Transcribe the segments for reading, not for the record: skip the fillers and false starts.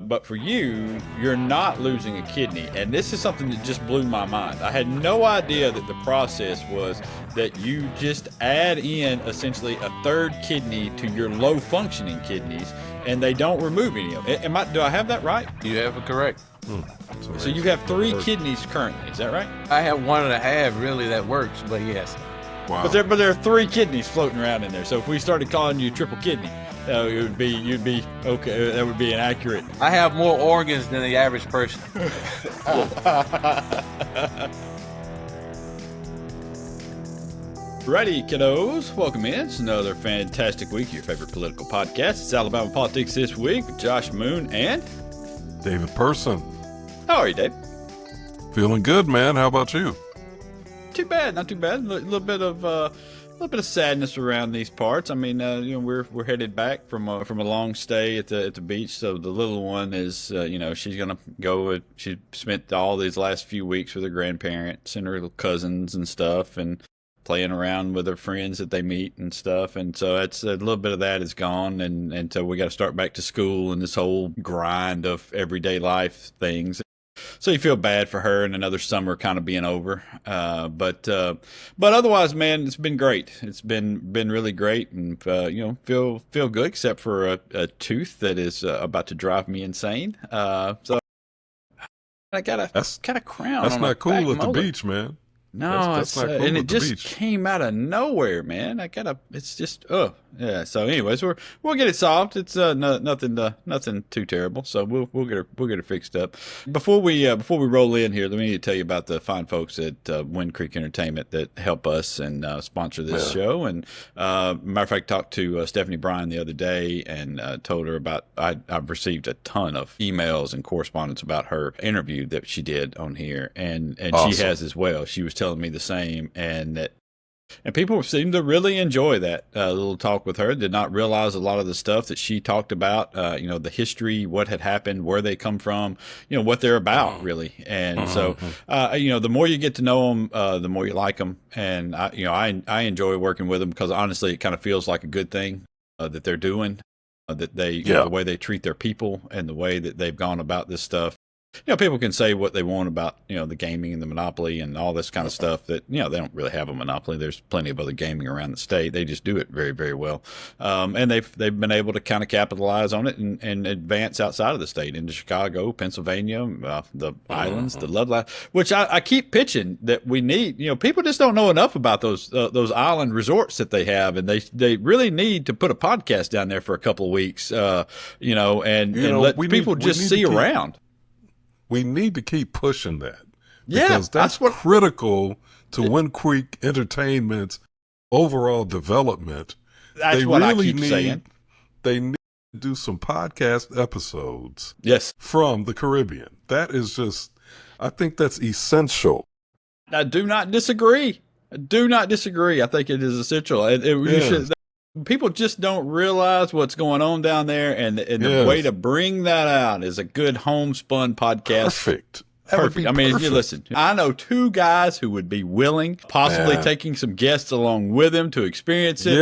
But for you, you're not losing a kidney. And this is something that just blew my mind. I had no idea that the process was that you just add in essentially a third kidney to your low functioning kidneys, and they don't remove any of it. Do I have that right? You have it correct. So you have 3 kidneys currently, is that right? I have 1.5 really that works, but yes. Wow. But there are 3 kidneys floating around in there. So if we started calling you triple kidney, you'd be okay. That would be inaccurate. I have more organs than the average person. Ready, kiddos? Welcome in. It's another fantastic week. Your favorite political podcast. It's Alabama Politics This Week with Josh Moon and David Person. How are you, Dave? Feeling good, man. How about you? Too bad, not too bad. A little bit of sadness around these parts. I mean, we're headed back from a long stay at the beach. So the little one is, she's gonna go. She spent all these last few weeks with her grandparents and her little cousins and stuff, and playing around with her friends that they meet and stuff. And so that's a little bit of that is gone. And so we got to start back to school and this whole grind of everyday life things. So you feel bad for her and another summer kind of being over. But otherwise, man, it's been great. It's been really great, and feel good, except for a tooth that is about to drive me insane. So I got a crown. That's on not cool back at the molar. beach, man. No, that's not cool and at it the just beach. came out of nowhere, man. It's just, yeah. So, anyways, we'll get it solved. It's nothing too terrible. So we'll get it fixed up. Before we roll in here, let me tell you about the fine folks at Wind Creek Entertainment that help us and sponsor this show. And matter of fact, talked to Stephanie Bryan the other day and told her about I've received a ton of emails and correspondence about her interview that she did on here, and Awesome. She has as well. She was telling me the same, and people seem to really enjoy that little talk with her. Did not realize a lot of the stuff that she talked about, the history, what had happened, where they come from, what they're about, really. And so, the more you get to know them, the more you like them. And I enjoy working with them because honestly, it kind of feels like a good thing that they're doing, that they, the way they treat their people and the way that they've gone about this stuff. People can say what they want about, the gaming and the monopoly and all this kind of stuff that, they don't really have a monopoly. There's plenty of other gaming around the state. They just do it very, very well. And they've been able to kind of capitalize on it and advance outside of the state into Chicago, Pennsylvania, the islands, the Love Life, which I keep pitching that we need. People just don't know enough about those island resorts that they have. And they really need to put a podcast down there for a couple of weeks, and let people just see around. We need to keep pushing that. Yeah, because that's critical to Wind Creek Entertainment's overall development. That's what I keep saying. They need to do some podcast episodes. Yes. From the Caribbean. That is just, I think that's essential. I do not disagree. I think it is essential. You should. People just don't realize what's going on down there, and the way to bring that out is a good homespun podcast. Perfect. I mean, you listen, I know 2 guys who would be willing, possibly taking some guests along with them to experience it.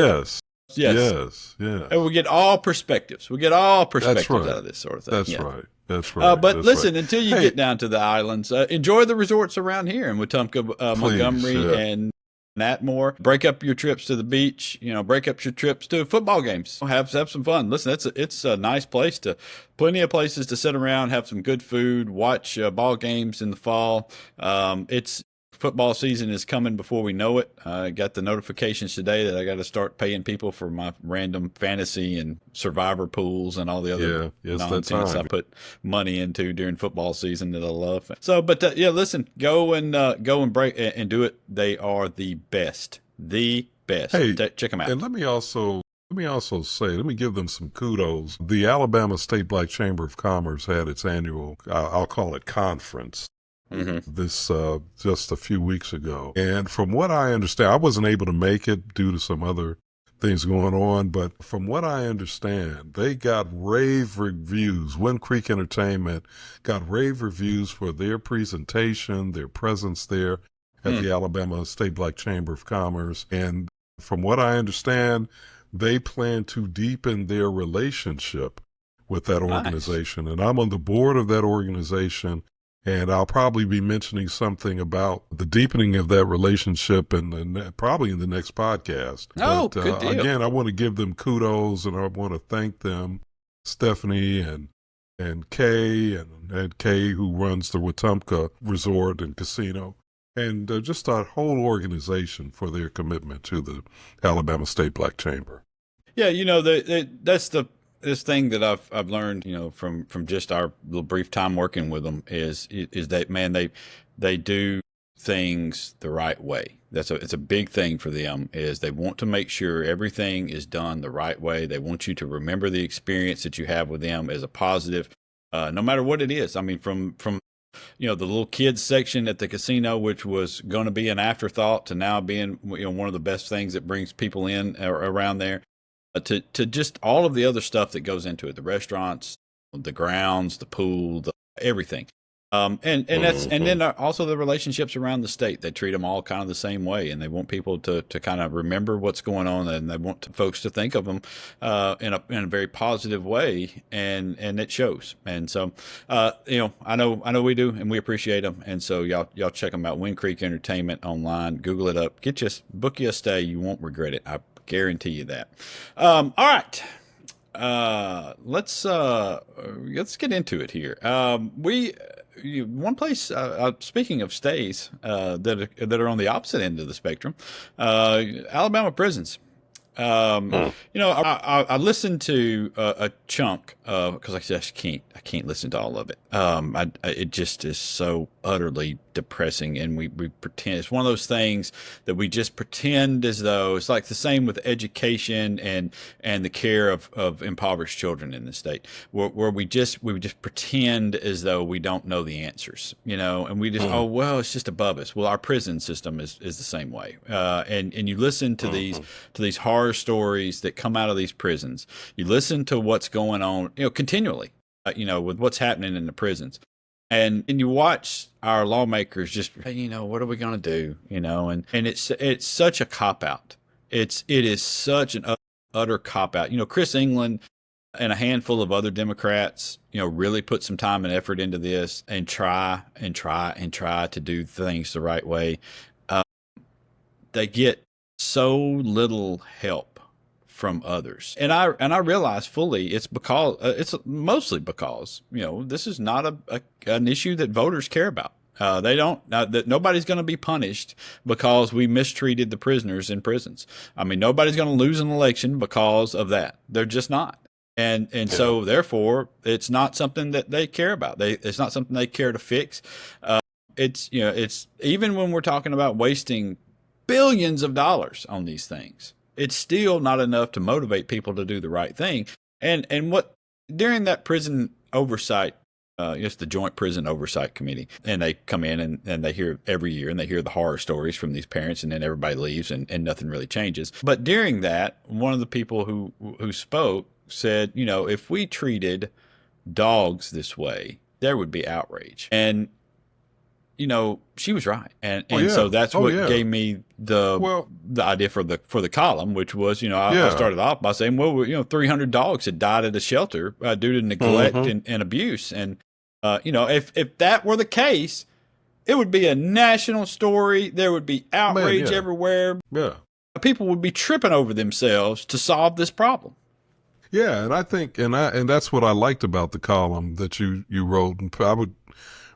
Yes. And we get all perspectives. Out of this sort of thing. That's right. But listen, until you get down to the islands, enjoy the resorts around here in Wetumpka, Montgomery, and Natmore. Break up your trips to the beach, break up your trips to football games. Have some fun. Listen, it's a nice place plenty of places to sit around, have some good food, watch ball games in the fall. Football season is coming before we know it. I got the notifications today that I got to start paying people for my random fantasy and survivor pools and all the other nonsense I put money into during football season that I love. So, but listen, go and break and do it. They are the best. Hey, check them out. And let me also say, let me give them some kudos. The Alabama State Black Chamber of Commerce had its annual, I'll call it conference. This just a few weeks ago. And from what I understand, I wasn't able to make it due to some other things going on, but from what I understand, they got rave reviews. Wind Creek Entertainment got rave reviews for their presentation, their presence there at the Alabama State Black Chamber of Commerce. And from what I understand, they plan to deepen their relationship with that Nice. organization. And I'm on the board of that organization. And I'll probably be mentioning something about the deepening of that relationship probably in the next podcast. Oh, But good deal. again, I want to give them kudos, and I want to thank them, Stephanie and Kay and Kay, who runs the Wetumpka Resort and Casino, and just our whole organization for their commitment to the Alabama State Black Chamber. Yeah, that's this thing that I've learned, from just our little brief time working with them is that, man, they do things the right way. It's a big thing for them, is they want to make sure everything is done the right way. They want you to remember the experience that you have with them as a positive, no matter what it is. I mean, from the little kids section at the casino, which was going to be an afterthought, to now being one of the best things that brings people in around there. To just all of the other stuff that goes into it, the restaurants, the grounds, the pool, everything. And then also the relationships around the state. They treat them all kind of the same way, and they want people to kind of remember what's going on, and they want folks to think of them in a very positive way, and it shows. And so, I know we do, and we appreciate them. And so y'all check them out. Wind Creek Entertainment online. Google it up. Book you a stay. You won't regret it. I guarantee you that. All right. Let's get into it here. One place, speaking of stays, that are on the opposite end of the spectrum, Alabama prisons. I listened to a chunk because I just can't listen to all of it. It just is so utterly depressing, and we pretend it's one of those things that we just pretend as though it's like the same with education and the care of impoverished children in the state, where we just pretend as though we don't know the answers, and we just it's just above us. Well, our prison system is the same way, and you listen to these horror stories that come out of these prisons. You listen to what's going on, continually, with what's happening in the prisons. And you watch our lawmakers just, what are we going to do? And it's such a cop out. It is such an utter cop out. Chris England and a handful of other Democrats, really put some time and effort into this and try to do things the right way. They get so little help from others, and I realize fully it's mostly because this is not an issue that voters care about. They don't that nobody's going to be punished because we mistreated the prisoners in prisons. I mean, nobody's going to lose an election because of that. They're just not. And so therefore it's not something that they care about. It's not something they care to fix. It's even when we're talking about wasting billions of dollars on these things, it's still not enough to motivate people to do the right thing. And what during that prison oversight, it's the Joint Prison Oversight Committee, and they come in and they hear every year, and they hear the horror stories from these parents, and then everybody leaves and nothing really changes. But during that, one of the people who spoke said, if we treated dogs this way, there would be outrage. And she was right, and so that's what gave me the idea for the column, which was I started off by saying, 300 dogs had died at a shelter due to neglect and abuse, and if that were the case, it would be a national story. There would be outrage everywhere. Yeah, people would be tripping over themselves to solve this problem. Yeah, and I think, and that's what I liked about the column that you wrote, and I would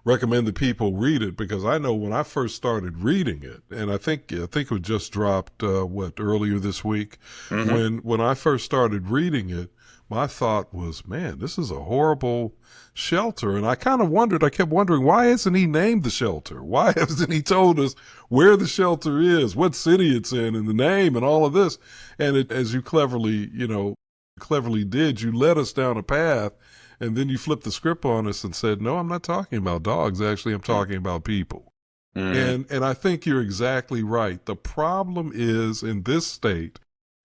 recommend that people read it, because I know when I first started reading it, and I think it was just dropped earlier this week. When I first started reading it, my thought was, man, this is a horrible shelter. And I kept wondering, why hasn't he named the shelter? Why hasn't he told us where the shelter is, what city it's in, and the name and all of this? And as you cleverly did, you led us down a path. And then you flipped the script on us and said, no, I'm not talking about dogs. Actually, I'm talking about people. And I think you're exactly right. The problem is in this state,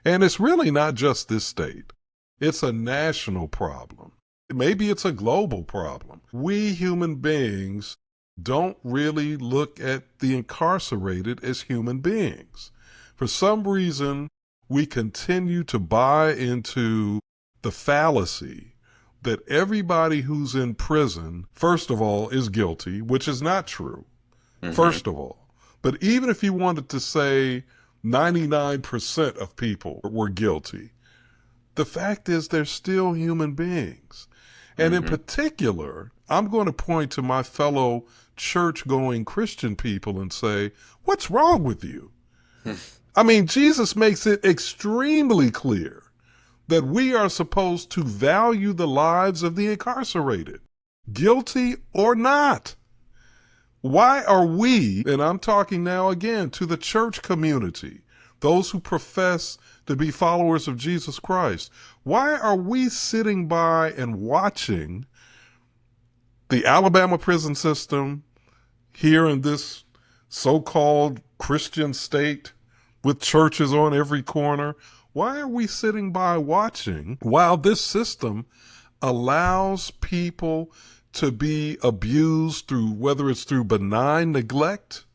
and it's really not just this state. It's a national problem. Maybe it's a global problem. We human beings don't really look at the incarcerated as human beings. For some reason, we continue to buy into the fallacy that everybody who's in prison, first of all, is guilty, which is not true, first of all. But even if you wanted to say 99% of people were guilty, the fact is they're still human beings. And in particular, I'm going to point to my fellow church-going Christian people and say, what's wrong with you? I mean, Jesus makes it extremely clear that we are supposed to value the lives of the incarcerated, guilty or not. Why are we, and I'm talking now again to the church community, those who profess to be followers of Jesus Christ, why are we sitting by and watching the Alabama prison system here in this so-called Christian state with churches on every corner? Why are we sitting by watching while this system allows people to be abused through, whether it's through benign neglect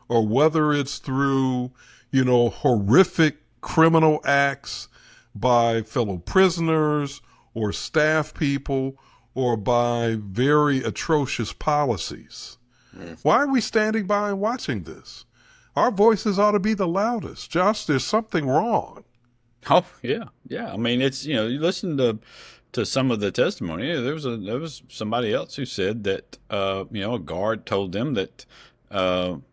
or whether it's through, horrific criminal acts by fellow prisoners or staff people or by very atrocious policies? Why are we standing by and watching this? Our voices ought to be the loudest. Josh, there's something wrong. Oh, yeah. Yeah. I mean, it's, you listen to some of the testimony. There was somebody else who said that, a guard told them that,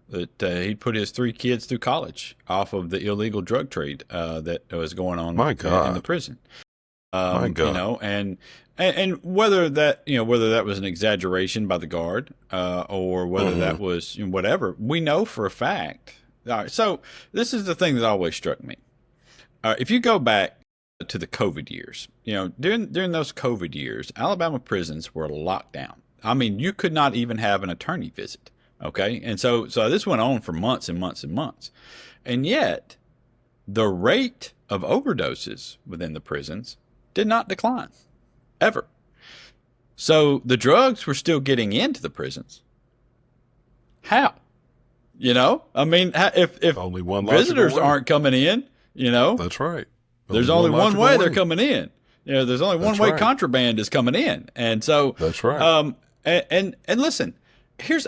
he'd put his 3 kids through college off of the illegal drug trade, that was going on in the prison. My God. And whether that was an exaggeration by the guard, or whether that was whatever, we know for a fact. All right. So this is the thing that always struck me. If you go back to the COVID years, during those COVID years, Alabama prisons were locked down. I mean, you could not even have an attorney visit. Okay. And so this went on for months and months and months. And yet the rate of overdoses within the prisons did not decline ever. So the drugs were still getting into the prisons. How? I mean, if only one visitors aren't coming in, That's right. There's only one way they're coming in. There's only one way contraband is coming in. And so that's right. And listen,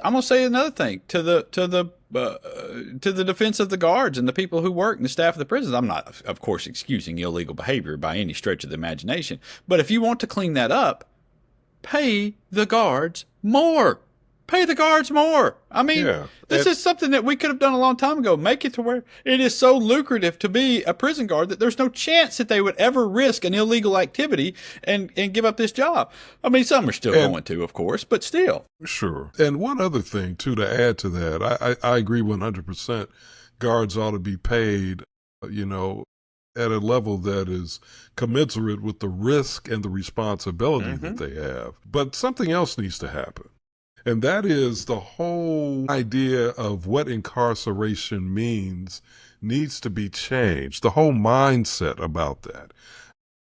I'm gonna say another thing to the defense of the guards and the people who work and the staff of the prisons. I'm not, of course, excusing illegal behavior by any stretch of the imagination. But if you want to clean that up, pay the guards more. Pay the guards more. I mean, this is something that we could have done a long time ago. Make it to where it is so lucrative to be a prison guard that there's no chance that they would ever risk an illegal activity and give up this job. I mean, some are still going to, of course, but still. Sure. And one other thing, too, to add to that, I agree 100%. Guards ought to be paid, at a level that is commensurate with the risk and the responsibility that they have. But something else needs to happen. And that is the whole idea of what incarceration means needs to be changed, the whole mindset about that.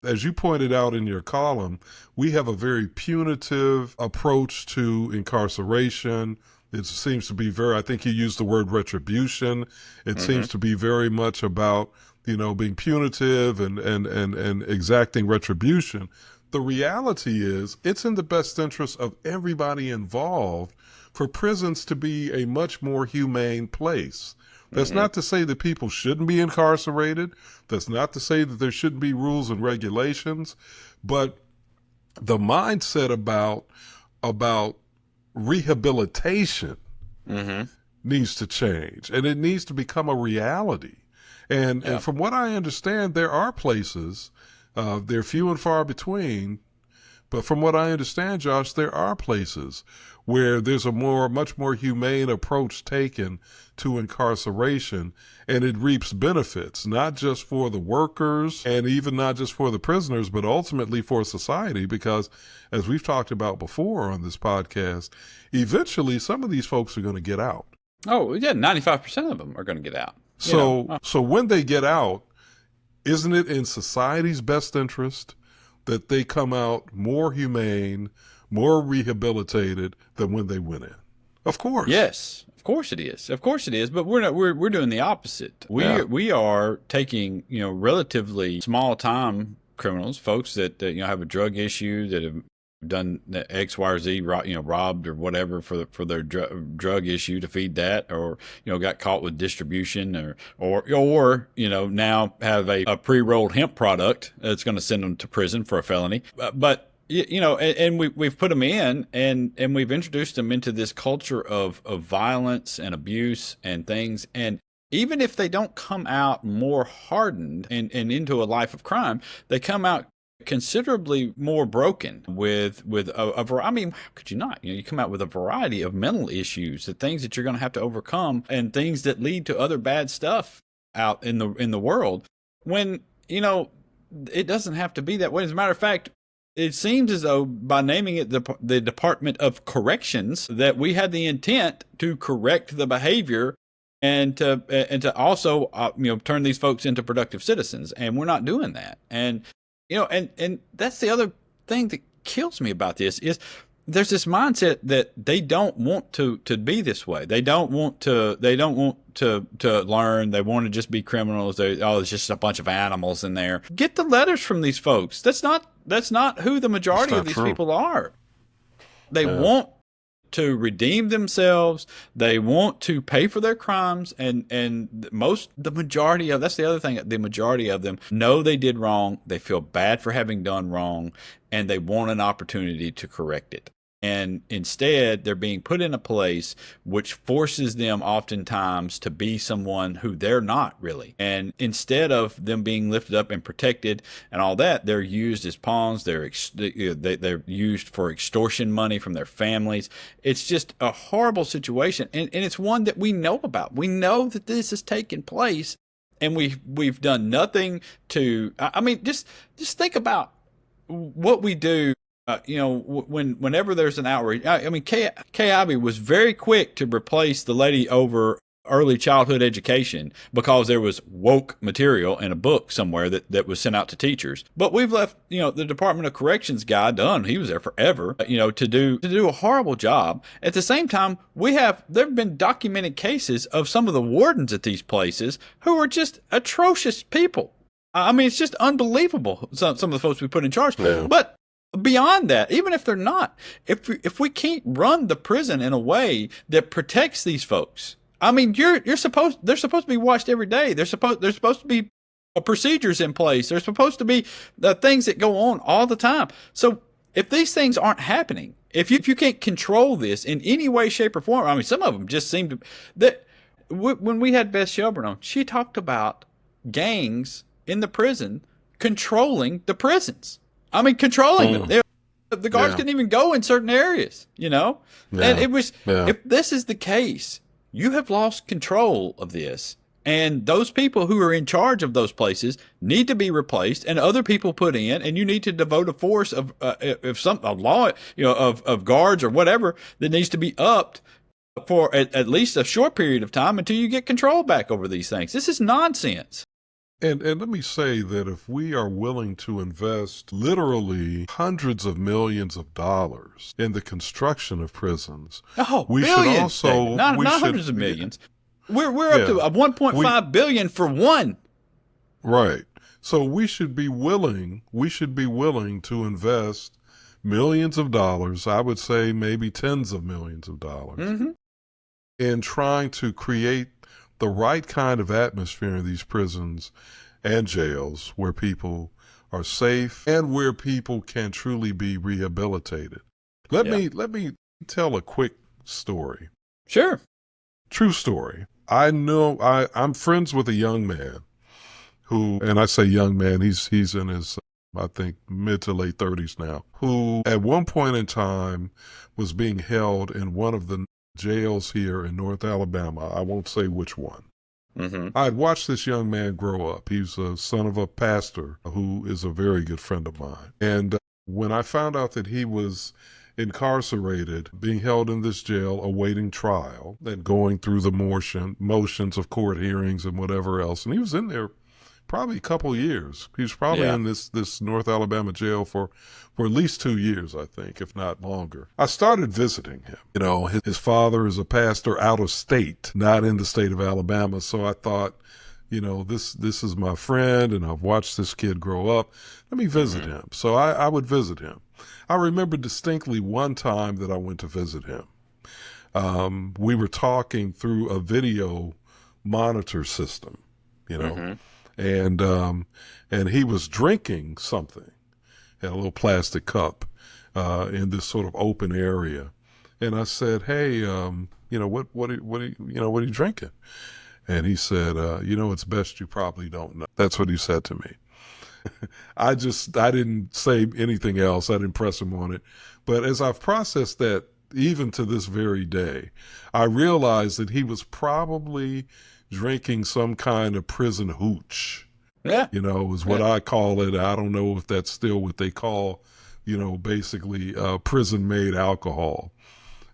As you pointed out in your column, we have a very punitive approach to incarceration. It seems to be I think you used the word retribution. It seems to be very much about, being punitive and exacting retribution. The reality is it's in the best interest of everybody involved for prisons to be a much more humane place. That's not to say that people shouldn't be incarcerated. That's not to say that there shouldn't be rules and regulations. But the mindset about rehabilitation needs to change, and it needs to become a reality. And from what I understand, there are places, they're few and far between, but from what I understand, Josh, there are places where there's a much more humane approach taken to incarceration, and it reaps benefits, not just for the workers and even not just for the prisoners, but ultimately for society, because as we've talked about before on this podcast, eventually some of these folks are going to get out. Oh, yeah, 95% of them are going to get out. So when they get out, isn't it in society's best interest that they come out more humane, more rehabilitated than when they went in? Of course. Yes, of course it is. Of course it is. But we're doing the opposite. We are taking relatively small time criminals, folks that have a drug issue, that have done the X, Y, or Z, robbed or whatever for their drug issue to feed that, or got caught with distribution, or now have a pre-rolled hemp product that's going to send them to prison for a felony. But and we've put them in, and we've introduced them into this culture of violence and abuse and things. And even if they don't come out more hardened and into a life of crime, they come out considerably more broken with a variety. I mean, how could you not? You come out with a variety of mental issues, the things that you're going to have to overcome, and things that lead to other bad stuff out in the world. When it doesn't have to be that way. As a matter of fact, it seems as though by naming it the Department of Corrections, that we had the intent to correct the behavior and to also turn these folks into productive citizens, and we're not doing that. And and that's the other thing that kills me about this is there's this mindset that they don't want to be this way. They don't want to learn. They want to just be criminals. It's just a bunch of animals in there. Get the letters from these folks. That's not who the majority of these people are. They want to redeem themselves. They want to pay for their crimes, and the majority of, that's the other thing, the majority of them know they did wrong. They feel bad for having done wrong, and they want an opportunity to correct it. And instead, they're being put in a place which forces them oftentimes to be someone who they're not really. And instead of them being lifted up and protected and all that, they're used as pawns. They're used for extortion money from their families. It's just a horrible situation. And it's one that we know about. We know that this has taken place, and we've done nothing to, I mean, just think about what we do. Whenever there's an outrage, I mean, Kay Ivey was very quick to replace the lady over early childhood education because there was woke material in a book somewhere that was sent out to teachers. But we've left, the Department of Corrections guy done. He was there forever, to do a horrible job. At the same time, there have been documented cases of some of the wardens at these places who are just atrocious people. I mean, it's just unbelievable. Some of the folks we put in charge, but beyond that, even if they're not, if we can't run the prison in a way that protects these folks, I mean, they're supposed to be watched every day. There's supposed to be procedures in place. There's supposed to be things that go on all the time. So if these things aren't happening, if you can't control this in any way, shape, or form, I mean, some of them just seem to. When we had Beth Shelburne on, she talked about gangs in the prison controlling the prisons. I mean, controlling them. The guards couldn't even go in certain areas, And it was, if this is the case, you have lost control of this. And those people who are in charge of those places need to be replaced, and other people put in, and you need to devote a force of of guards or whatever that needs to be upped for at least a short period of time until you get control back over these things. This is nonsense. And let me say that if we are willing to invest literally hundreds of millions of dollars in the construction of prisons, we billions, should also not hundreds of millions. We're up to $1.5 billion for one. Right. So we should be willing to invest millions of dollars. I would say maybe tens of millions of dollars in trying to create the right kind of atmosphere in these prisons and jails where people are safe and where people can truly be rehabilitated. Let me tell a quick story. Sure. True story. I'm friends with a young man who, and I say young man, he's in his, I think, mid to late 30s now, who at one point in time was being held in one of the jails here in North Alabama. I won't say which one. I had watched this young man grow up. He's a son of a pastor who is a very good friend of mine. And when I found out that he was incarcerated, being held in this jail, awaiting trial and going through the motions of court hearings and whatever else, and he was in there probably a couple of years. He was probably in this North Alabama jail for at least 2 years, I think, if not longer. I started visiting him. His father is a pastor out of state, not in the state of Alabama. So I thought, this is my friend, and I've watched this kid grow up. Let me visit him. So I would visit him. I remember distinctly one time that I went to visit him. We were talking through a video monitor system, and he was drinking something in a little plastic cup in this sort of open area. And I said, "Hey, what are you drinking?" And he said, "It's best you probably don't know." That's what he said to me. I didn't say anything else. I didn't press him on it. But as I've processed that, even to this very day, I realized that he was probably drinking some kind of prison hooch. Yeah. Is what I call it. I don't know if that's still what they call, basically prison-made alcohol.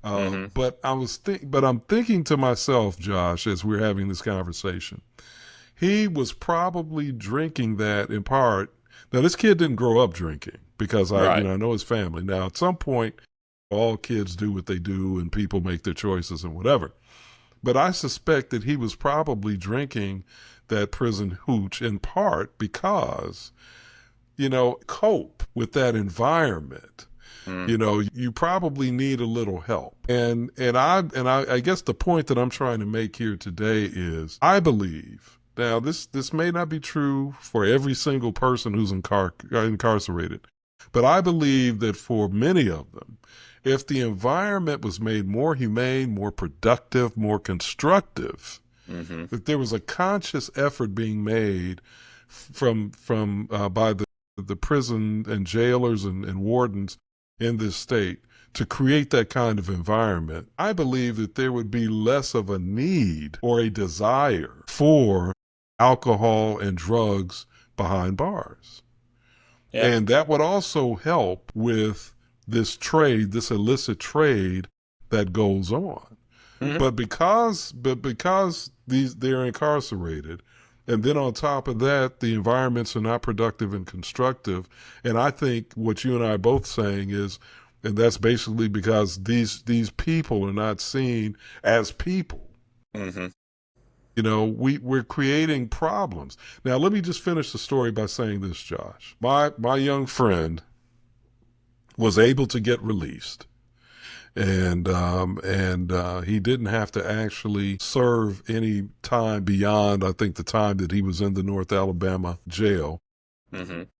But I'm thinking to myself, Josh, as we're having this conversation, he was probably drinking that in part. Now, this kid didn't grow up drinking because I know his family. Now, at some point, all kids do what they do and people make their choices and whatever. But I suspect that he was probably drinking that prison hooch in part because, cope with that environment. You probably need a little help. And I guess the point that I'm trying to make here today is I believe, now this may not be true for every single person who's incarcerated, but I believe that for many of them, if the environment was made more humane, more productive, more constructive, if there was a conscious effort being made by the prison and jailers and wardens in this state to create that kind of environment, I believe that there would be less of a need or a desire for alcohol and drugs behind bars. Yeah. And that would also help with this trade, this illicit trade that goes on. But because they're incarcerated, and then on top of that, the environments are not productive and constructive. And I think what you and I are both saying is, and that's basically because these people are not seen as people. We're creating problems. Now, let me just finish the story by saying this, Josh. My young friend was able to get released. And he didn't have to actually serve any time beyond, I think, the time that he was in the North Alabama jail.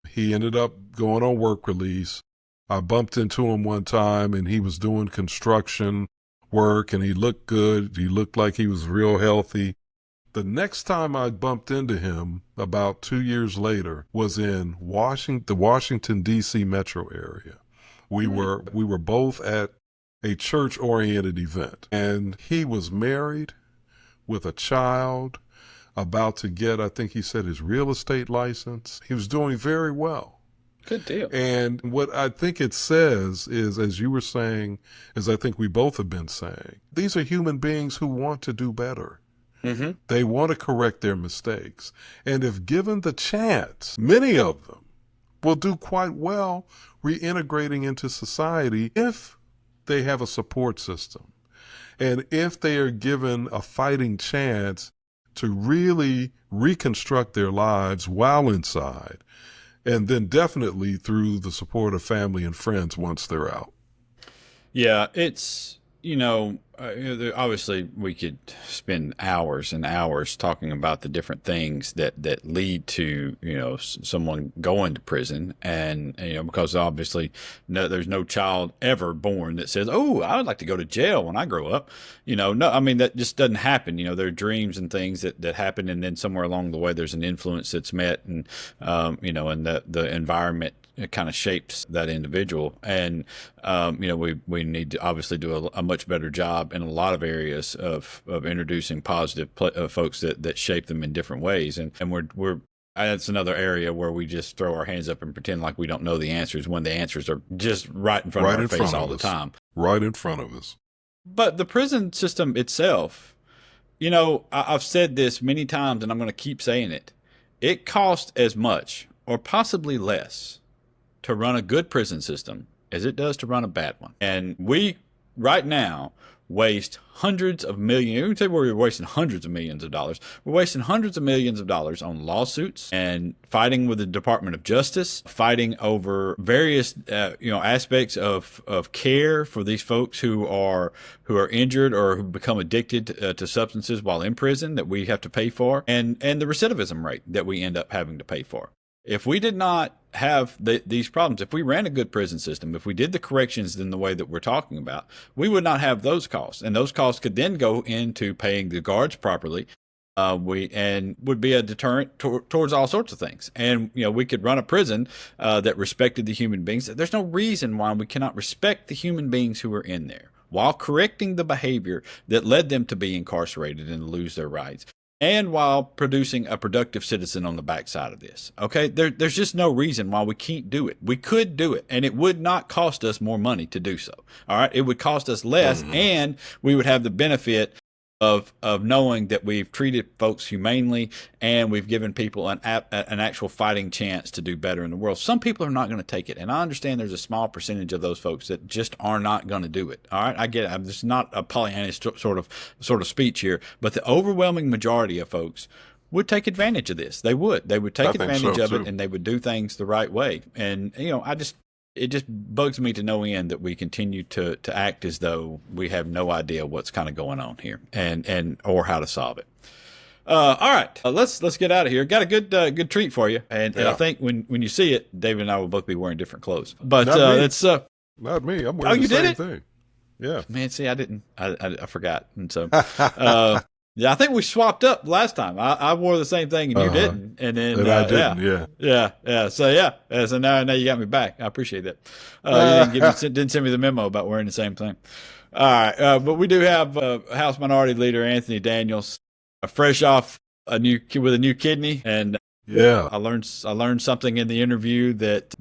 He ended up going on work release. I bumped into him one time, and he was doing construction work, and he looked good. He looked like he was real healthy. The next time I bumped into him, about 2 years later, was in the Washington, D.C. metro area. We were both at a church-oriented event, and he was married with a child, about to get, I think he said, his real estate license. He was doing very well. Good deal. And what I think it says is, as you were saying, as I think we both have been saying, these are human beings who want to do better. They want to correct their mistakes. And if given the chance, many of them will do quite well reintegrating into society if they have a support system, and if they are given a fighting chance to really reconstruct their lives while inside, and then definitely through the support of family and friends once they're out. Yeah, it's, obviously we could spend hours and hours talking about the different things that lead to, someone going to prison. And, because obviously there's no child ever born that says, "Oh, I would like to go to jail when I grow up." No, I mean, that just doesn't happen. There are dreams and things that happen. And then somewhere along the way, there's an influence that's met, and, and the environment, it kind of shapes that individual. And, we need to obviously do a much better job in a lot of areas of introducing positive folks that shape them in different ways. And we're that's another area where we just throw our hands up and pretend like we don't know the answers when the answers are just right in front of our face all the time. Right in front of us. But the prison system itself, I've said this many times and I'm going to keep saying it. It costs as much or possibly less to run a good prison system as it does to run a bad one. And right now, waste hundreds of millions. You can say we're wasting hundreds of millions of dollars. We're wasting hundreds of millions of dollars on lawsuits and fighting with the Department of Justice, fighting over various aspects of care for these folks who are injured or who become addicted to substances while in prison that we have to pay for, and the recidivism rate that we end up having to pay for. If we did not have these problems, if we ran a good prison system, if we did the corrections in the way that we're talking about, we would not have those costs. And those costs could then go into paying the guards properly. And would be a deterrent towards all sorts of things. And, we could run a prison that respected the human beings. There's no reason why we cannot respect the human beings who are in there while correcting the behavior that led them to be incarcerated and lose their rights, and while producing a productive citizen on the backside of this. Okay, there's just no reason why we can't do it. We could do it, and it would not cost us more money to do so. All right, it would cost us less, and we would have the benefit of knowing that we've treated folks humanely and we've given people an actual fighting chance to do better in the world. Some people are not going to take it, and I understand there's a small percentage of those folks that just are not going to do it. All right, I get it. This is not a Pollyannish sort of speech here, but the overwhelming majority of folks would take advantage of this. They would take advantage of it, and they would do things the right way. And it just bugs me to no end that we continue to act as though we have no idea what's kind of going on here and or how to solve it. All right, let's get out of here. Got a good treat for you, and I think when you see it, David and I will both be wearing different clothes. But it's not me. I'm wearing the same thing. Yeah, man. See, I didn't. I forgot, and so. Yeah, I think we swapped up last time. I wore the same thing and you didn't, and then I didn't. Yeah. So now you got me back. I appreciate that. You didn't send me the memo about wearing the same thing. All right, but we do have House Minority Leader Anthony Daniels, fresh off with a new kidney, and I learned something in the interview that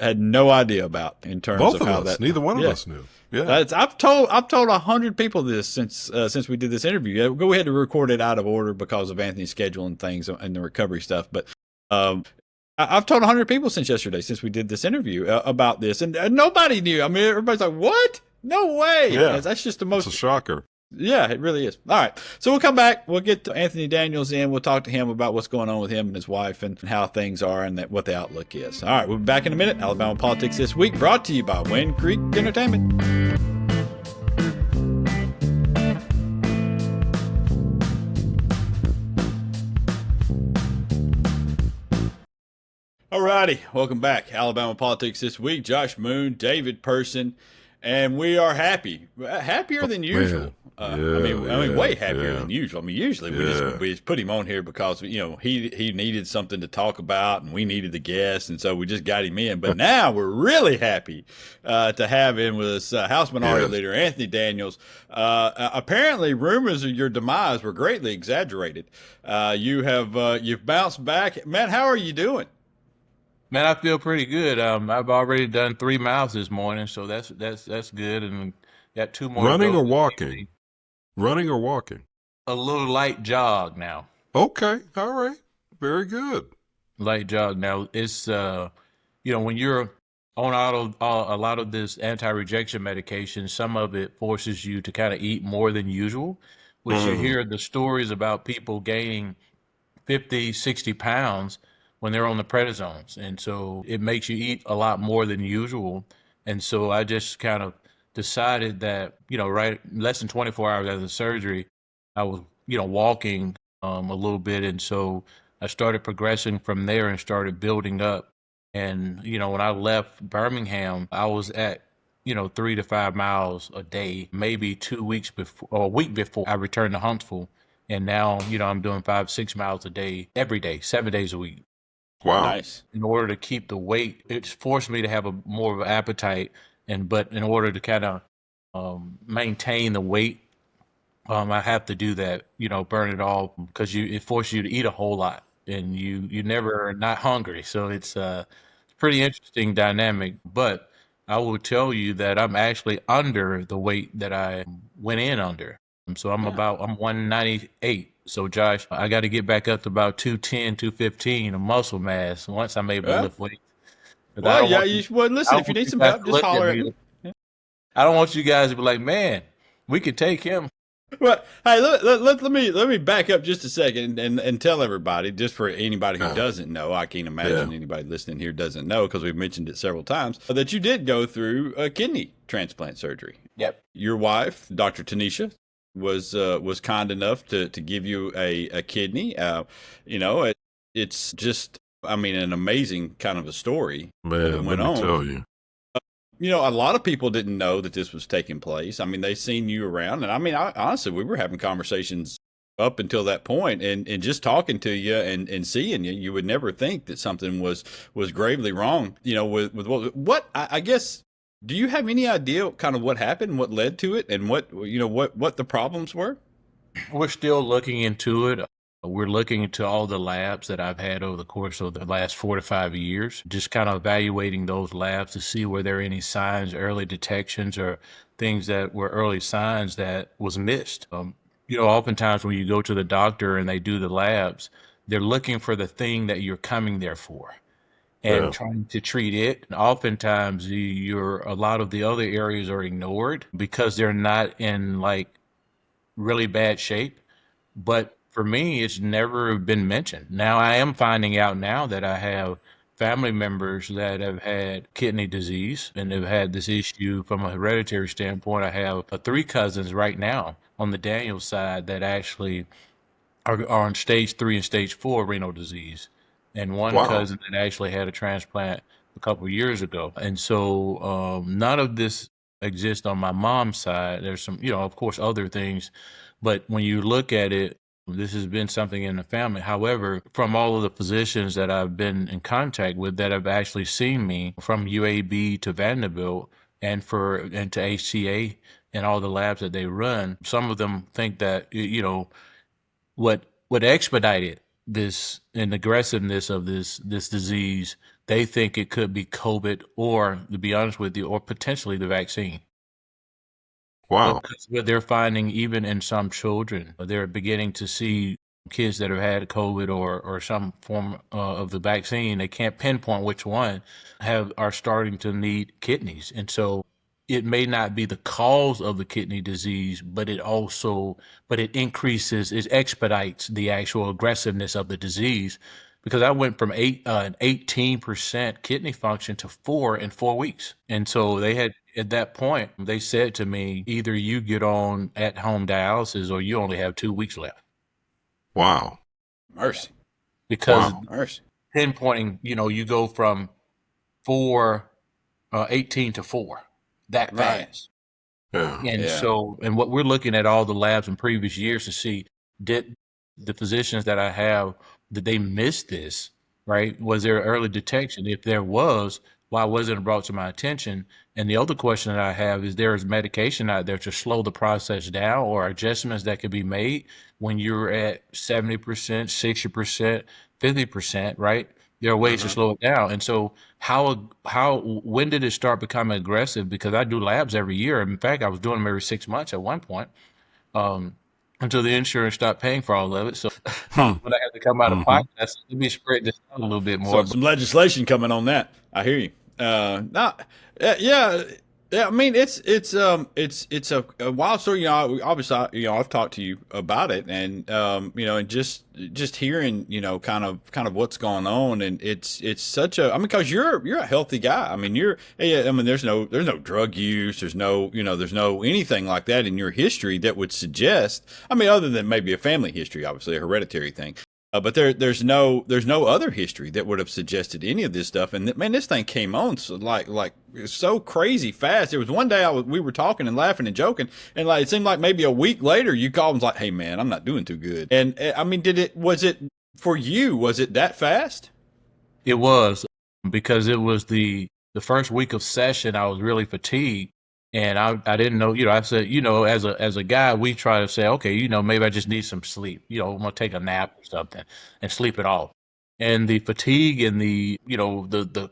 had no idea about in terms Both of how us. that. Neither one of us knew. Yeah, I've told 100 people this since we did this interview. We had to record it out of order because of Anthony's schedule and things and the recovery stuff. But I've told 100 people since yesterday, since we did this interview about this, and nobody knew. I mean, everybody's like, "What? No way!" Yeah, that's just the most. It's a shocker. Yeah, it really is. All right. So we'll come back. We'll get to Anthony Daniels in. We'll talk to him about what's going on with him and his wife and how things are and what the outlook is. All right. We'll be back in a minute. Alabama Politics This Week, brought to you by Wind Creek Entertainment. All righty. Welcome back. Alabama Politics This Week. Josh Moon, David Person. And we are happier than usual. Way happier than usual. I mean, usually we just put him on here because he needed something to talk about, and we needed the guest, and so we just got him in. But now we're really happy to have him with us, House Minority Leader Anthony Daniels. Apparently, rumors of your demise were greatly exaggerated. You've bounced back, man. How are you doing? Man, I feel pretty good. I've already done 3 miles this morning, so that's good, and got 2 more. Running or walking? Running or walking? A little light jog now. Okay, all right, very good. Light jog now. It's when you're on a lot of this anti-rejection medication, some of it forces you to kind of eat more than usual, which you hear the stories about people gaining 50, 60 pounds when they're on the prednisones. And so it makes you eat a lot more than usual. And so I just kind of decided that, right less than 24 hours after the surgery, I was, walking a little bit. And so I started progressing from there and started building up. And, when I left Birmingham, I was at, 3 to 5 miles a day, maybe 2 weeks before, or a week before I returned to Huntsville. And now, I'm doing 5, 6 miles a day, every day, 7 days a week. Wow. Nice. In order to keep the weight, it's forced me to have more of an appetite, but in order to kind of maintain the weight, I have to do that, burn it all, because it forces you to eat a whole lot, and you never are not hungry. So it's a pretty interesting dynamic. But I will tell you that I'm actually under the weight that I went in under. So I'm 198. So Josh, I got to get back up to about 210, 215 of muscle mass once I'm able to lift weights. Listen, if you need some help, just holler at me. I don't want you guys to be like, man, We could take him. Well, hey, let me back up just a second and tell everybody, just for anybody who doesn't know, I can't imagine anybody listening here doesn't know because we've mentioned it several times, that you did go through a kidney transplant surgery. Yep. Your wife, Dr. Teneshia, was kind enough to give you a kidney. It's just, I mean, an amazing kind of a story. Man, let me tell you. A lot of people didn't know that this was taking place. I mean, they seen you around, and I mean, honestly, we were having conversations up until that point, and just talking to you and seeing you, you would never think that something was gravely wrong. With what I guess. Do you have any idea kind of what happened, what led to it, and what the problems were? We're still looking into it. We're looking into all the labs that I've had over the course of the last 4 to 5 years, just kind of evaluating those labs to see were there any signs, early detections, or things that were early signs that was missed. Oftentimes when you go to the doctor and they do the labs, they're looking for the thing that you're coming there for and trying to treat it. And oftentimes a lot of the other areas are ignored because they're not in like really bad shape. But for me, it's never been mentioned. Now, I am finding out now that I have family members that have had kidney disease and have had this issue from a hereditary standpoint. I have 3 cousins right now on the Daniels side that actually are on stage 3 and stage 4 renal disease, and one cousin that actually had a transplant a couple of years ago. And so none of this exists on my mom's side. There's some, of course, other things, but when you look at it, this has been something in the family. However, from all of the physicians that I've been in contact with that have actually seen me, from UAB to Vanderbilt and to HCA and all the labs that they run, some of them think that, what expedited this and aggressiveness of this disease, they think it could be COVID, or, to be honest with you, or potentially the vaccine. Wow. Because what they're finding, even in some children, they're beginning to see kids that have had COVID or some form of the vaccine, they can't pinpoint which one, are starting to need kidneys. And so it may not be the cause of the kidney disease, but it expedites the actual aggressiveness of the disease. Because I went from 18% kidney function to 4 in 4 weeks. And so at that point, they said to me, either you get on at-home dialysis or you only have 2 weeks left. Wow. Mercy. Because mercy. Pinpointing, you go from 18 to 4 that fast. Yeah. And what we're looking at all the labs in previous years to see, did the physicians that I have, did they miss this, right? Was there early detection? If there was, why wasn't it brought to my attention? And the other question that I have is, there is medication out there to slow the process down, or adjustments that could be made when you're at 70%, 60%, 50%, right? There are ways to slow it down. And so when did it start becoming aggressive? Because I do labs every year. In fact, I was doing them every 6 months at one point, until the insurance stopped paying for all of it. So when I had to come out of pocket, I said, let me spread this out a little bit more. So some legislation coming on that. I hear you. I mean, it's a wild story. Obviously, I've talked to you about it, and and just hearing, kind of what's going on, and it's such a, I mean, because you're a healthy guy. I mean, there's no drug use, there's no anything like that in your history that would suggest, I mean, other than maybe a family history, obviously a hereditary thing. But there's no other history that would have suggested any of this stuff. And man, this thing came on so crazy fast. There was one day we were talking and laughing and joking, and it seemed like maybe a week later you called and was like, "Hey man, I'm not doing too good." And I mean, was it for you? Was it that fast? It was, because it was the first week of session. I was really fatigued. And I didn't know, I said, as a guy, we try to say, okay, maybe I just need some sleep. I'm going to take a nap or something and sleep it off. And the fatigue and the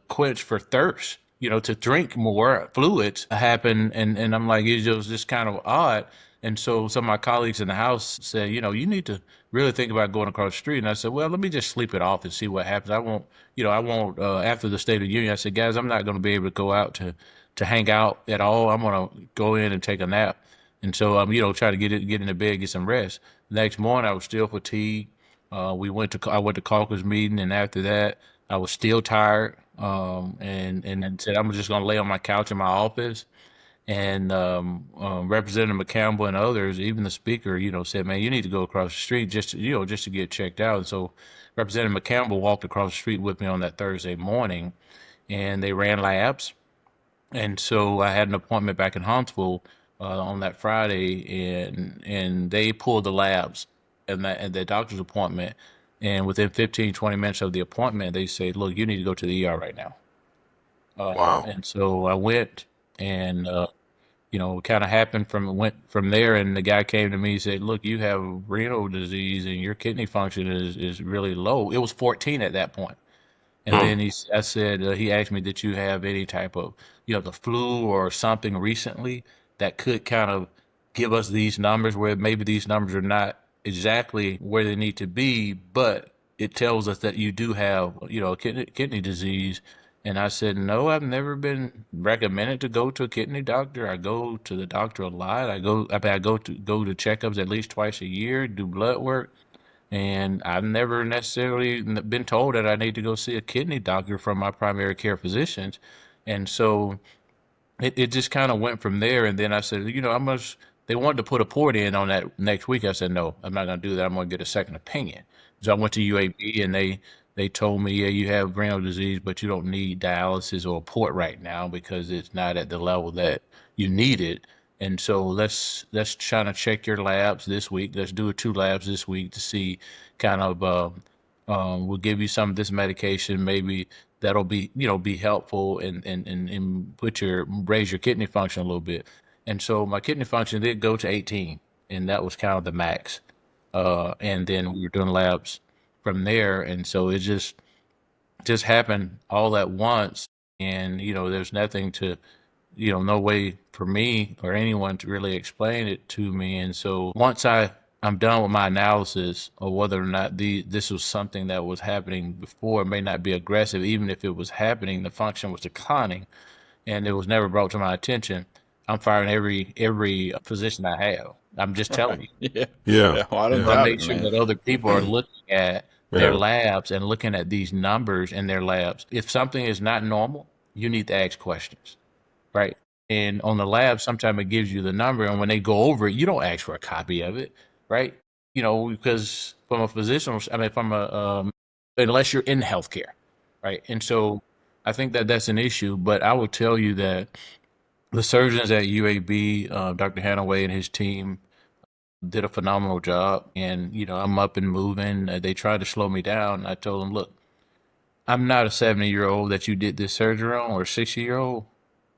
quench for thirst, to drink more fluids happened. And I'm like, it was just kind of odd. And so some of my colleagues in the house said, you need to really think about going across the street. And I said, well, let me just sleep it off and see what happens. I won't, after the State of the Union, I said, guys, I'm not going to be able to go out to hang out at all. I'm going to go in and take a nap. And so I'm, trying to get into bed, get some rest. The next morning I was still fatigued. I went to caucus meeting, and after that I was still tired. And then said I'm just gonna lay on my couch in my office. And Representative McCampbell and others, even the speaker, said, "Man, you need to go across the street just to get checked out." And so Representative McCampbell walked across the street with me on that Thursday morning, and they ran labs. And so I had an appointment back in Huntsville on that Friday, and they pulled the labs and the doctor's appointment. And within 15, 20 minutes of the appointment, they say, "Look, you need to go to the ER right now." Wow. And so I went, and kind of happened went from there. And the guy came to me and said, "Look, you have renal disease, and your kidney function is really low." It was 14 at that point. And then I said, he asked me, "Did you have any type of, the flu or something recently that could kind of give us these numbers, where maybe these numbers are not exactly where they need to be, but it tells us that you do have, kidney disease?" And I said, "No, I've never been recommended to go to a kidney doctor. I go to the doctor a lot. I go to checkups at least twice a year, do blood work. And I've never necessarily been told that I need to go see a kidney doctor from my primary care physicians." And so it just kind of went from there. And then I said, they wanted to put a port in on that next week. I said, "No, I'm not going to do that. I'm going to get a second opinion." So I went to UAB, and they told me, "Yeah, you have renal disease, but you don't need dialysis or a port right now because it's not at the level that you need it. And so let's try to check your labs this week. Let's do 2 labs this week to see kind of we'll give you some of this medication. Maybe that'll be helpful and raise your kidney function a little bit." And so my kidney function did go to 18, and that was kind of the max. And then we were doing labs from there, and so it just happened all at once. And there's nothing to, no way for me or anyone to really explain it to me. And so once I'm done with my analysis of whether or not this was something that was happening before, it may not be aggressive. Even if it was happening, the function was declining, and it was never brought to my attention. I'm firing every physician I have. I'm just telling you. Yeah. Yeah. Well, I I don't Yeah. want to doubt make it, sure man. that other people are looking at their Yeah. labs and looking at these numbers in their labs. If something is not normal, you need to ask questions, right? And on the lab, sometimes it gives you the number, and when they go over it, you don't ask for a copy of it, right? Because from a physician, I mean, unless you're in healthcare, right? And so I think that that's an issue. But I will tell you that the surgeons at UAB, Dr. Hanaway and his team, did a phenomenal job. And I'm up and moving. They tried to slow me down. I told them, "Look, I'm not a 70-year-old that you did this surgery on, or a 60-year-old.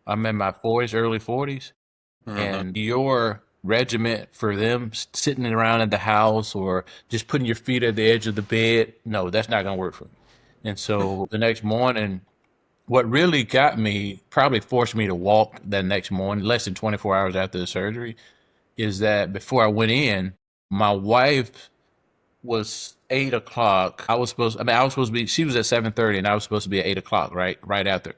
I'm in my 40s, early 40s, and your regiment for them sitting around in the house or just putting your feet at the edge of the bed, no, that's not going to work for me." And so the next morning, what really got me, probably forced me to walk that next morning, less than 24 hours after the surgery, is that before I went in, my wife was 8 o'clock. I was supposed to be, she was at 7:30, and I was supposed to be at 8 o'clock, right after.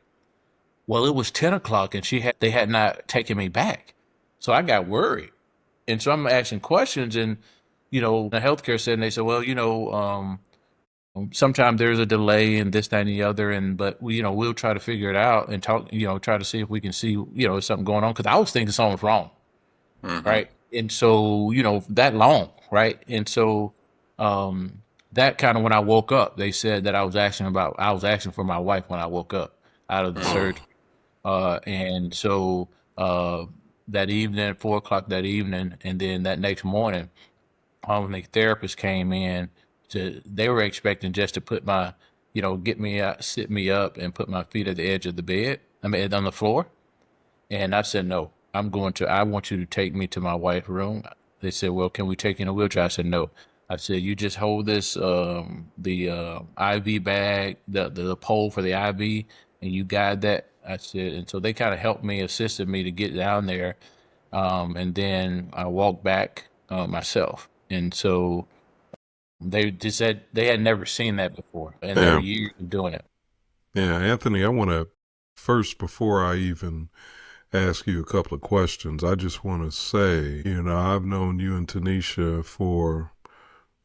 Well, it was 10 o'clock, and they had not taken me back. So I got worried. And so I'm asking questions, and, the healthcare said, and they said, "Well, sometimes there's a delay and this, that, and the other. But we'll try to figure it out and talk, try to see if we can see, if something going on." Cause I was thinking something was wrong. Right. And so, that long. Right. And so, that kind of, when I woke up, they said that I was asking for my wife when I woke up out of the surgery. And so that evening, 4 o'clock that evening, and then that next morning, when the therapist came in, they were expecting just to put get me out, sit me up, and put my feet at the edge of the bed. I mean, on the floor. And I said, "No, I want you to take me to my wife's room." They said, "Well, can we take you in a wheelchair?" I said, "No." I said, "You just hold this, the IV bag, the pole for the IV, and you guide that." I said, and so they kind of assisted me to get down there. And then I walked back myself. And so they just said they had never seen that before in their years of doing it. Yeah, Anthony, I want to first, before I even ask you a couple of questions. I just want to say, I've known you and Teneshia for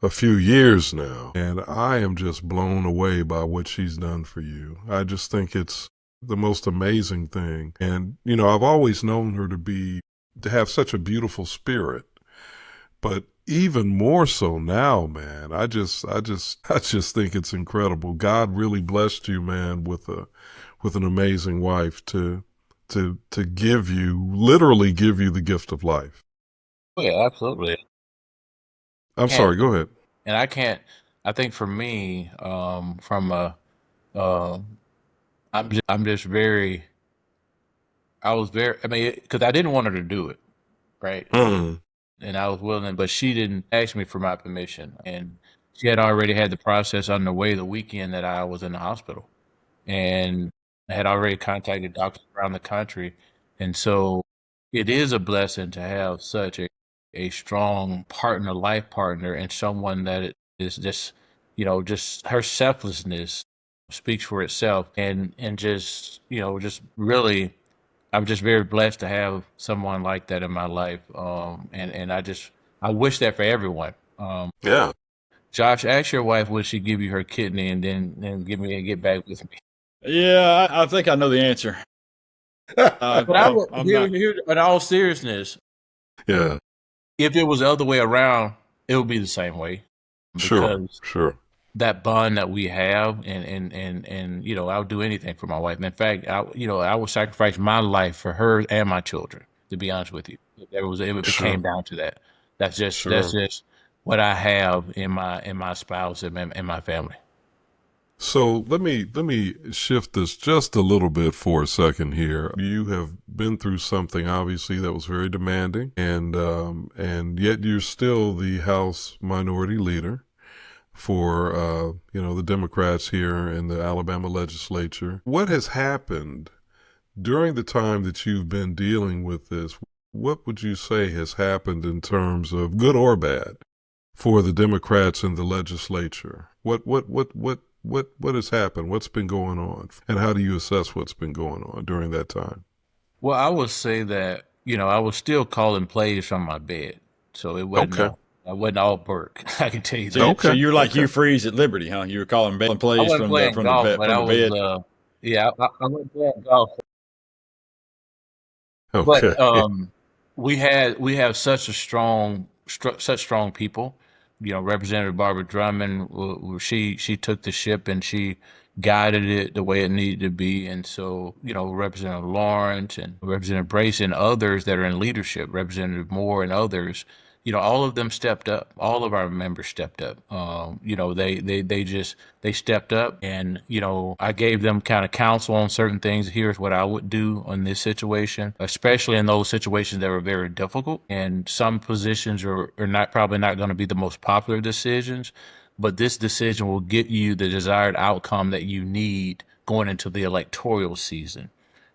a few years now, and I am just blown away by what she's done for you. I just think it's the most amazing thing. And, I've always known her to have such a beautiful spirit, but even more so now, man. I just think it's incredible. God really blessed you, man, with an amazing wife to literally give you the gift of life. Oh, yeah, absolutely. I'm sorry, go ahead. And I think for me, from I'm just very, I mean, because I didn't want her to do it, right? Mm. And I was willing, but she didn't ask me for my permission. And she had already had the process underway the weekend that I was in the hospital. And I had already contacted doctors around the country. And so it is a blessing to have such a strong life partner, and someone that is just, just her selflessness speaks for itself. And just, just really, I'm just very blessed to have someone like that in my life. And I wish that for everyone. Yeah. Josh, ask your wife, would she give you her kidney and then get back with me? Yeah, I think I know the answer. But in all seriousness, Yeah. if it was the other way around, it would be the same way. Because Sure. that bond that we have, and I'll do anything for my wife. In fact, I would sacrifice my life for her and my children, to be honest with you. If it came down to that. That's just what I have in my spouse and in my family. So let me shift this just a little bit for a second here. You have been through something obviously that was very demanding, and yet you're still the House Minority Leader for the Democrats here in the Alabama legislature. What has happened during the time that you've been dealing with this? What would you say has happened in terms of good or bad for the Democrats in the legislature? What has happened? What's been going on? And how do you assess what's been going on during that time? Well, I would say that, I was still calling plays from my bed. So it wasn't I wasn't all Burke. I can tell you that. So you're like Hugh Freeze at Liberty, huh? You were calling plays I wasn't from playing golf, but I the bed. was I wasn't playing golf. Okay. But we have such strong people. Representative Barbara Drummond, she took the ship and she guided it the way it needed to be. And so, Representative Lawrence and Representative Brace and others that are in leadership, Representative Moore and others, all of them stepped up. All of our members stepped up. They stepped up, and I gave them kind of counsel on certain things. Here's what I would do in this situation, especially in those situations that were very difficult. And some positions are probably not going to be the most popular decisions, but this decision will get you the desired outcome that you need going into the electoral season.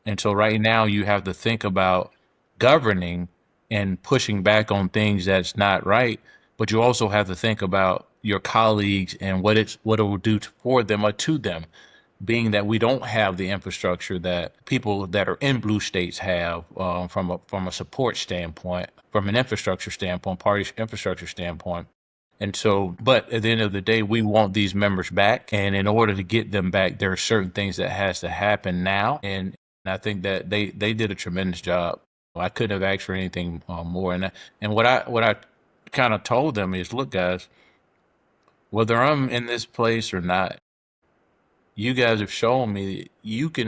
And so right now you have to think about governing and pushing back on things that's not right, but you also have to think about your colleagues and what it will do for them or to them, being that we don't have the infrastructure that people that are in blue states have, from a support standpoint, from an infrastructure standpoint, party infrastructure standpoint. And so, but at the end of the day, we want these members back. And in order to get them back, there are certain things that has to happen now. And I think that they did a tremendous job. I couldn't have asked for anything more. And what I kind of told them is, look, guys, whether I'm in this place or not, you guys have shown me you're going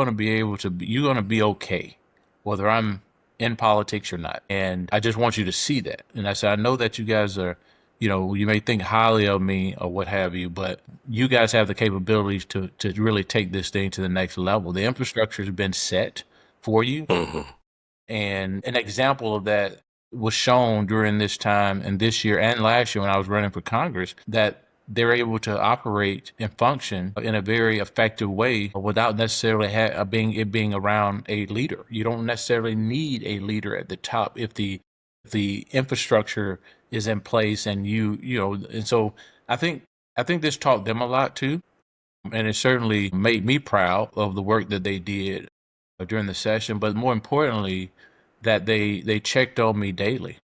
to be you're going to be okay, whether I'm in politics or not. And I just want you to see that. And I said, I know that you guys are, you may think highly of me or what have you, but you guys have the capabilities to really take this thing to the next level. The infrastructure has been set for you. Mm-hmm. And an example of that was shown during this time and this year and last year when I was running for Congress, that they're able to operate and function in a very effective way without necessarily being around a leader. You don't necessarily need a leader at the top if the infrastructure is in place, and and so I think this taught them a lot too, and it certainly made me proud of the work that they did. during the session, but more importantly, that they checked on me daily.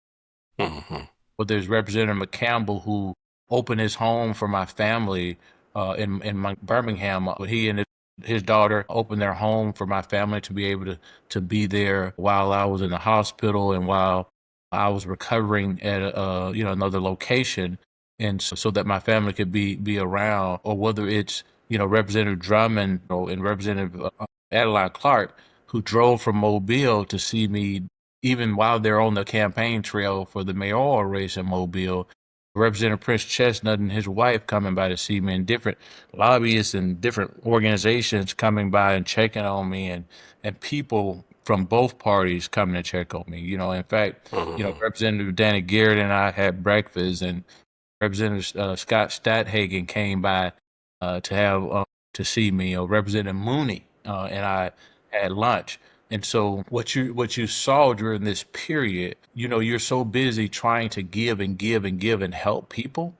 But there's Representative McCampbell who opened his home for my family in Birmingham. He and his daughter opened their home for my family to be able to be there while I was in the hospital and while I was recovering at another location, and so that my family could be around. Or whether it's Representative Drummond and Representative Adeline Clark, who drove from Mobile to see me even while they're on the campaign trail for the mayoral race in Mobile. Representative Prince Chestnut and his wife coming by to see me, and different lobbyists and different organizations coming by and checking on me, and people from both parties coming to check on me. In fact, Representative Danny Garrett and I had breakfast, and Representative Scott Stadhagen came by to see me. Representative Mooney and I had lunch. And so what you saw during this period, you're so busy trying to give and give and give and help people,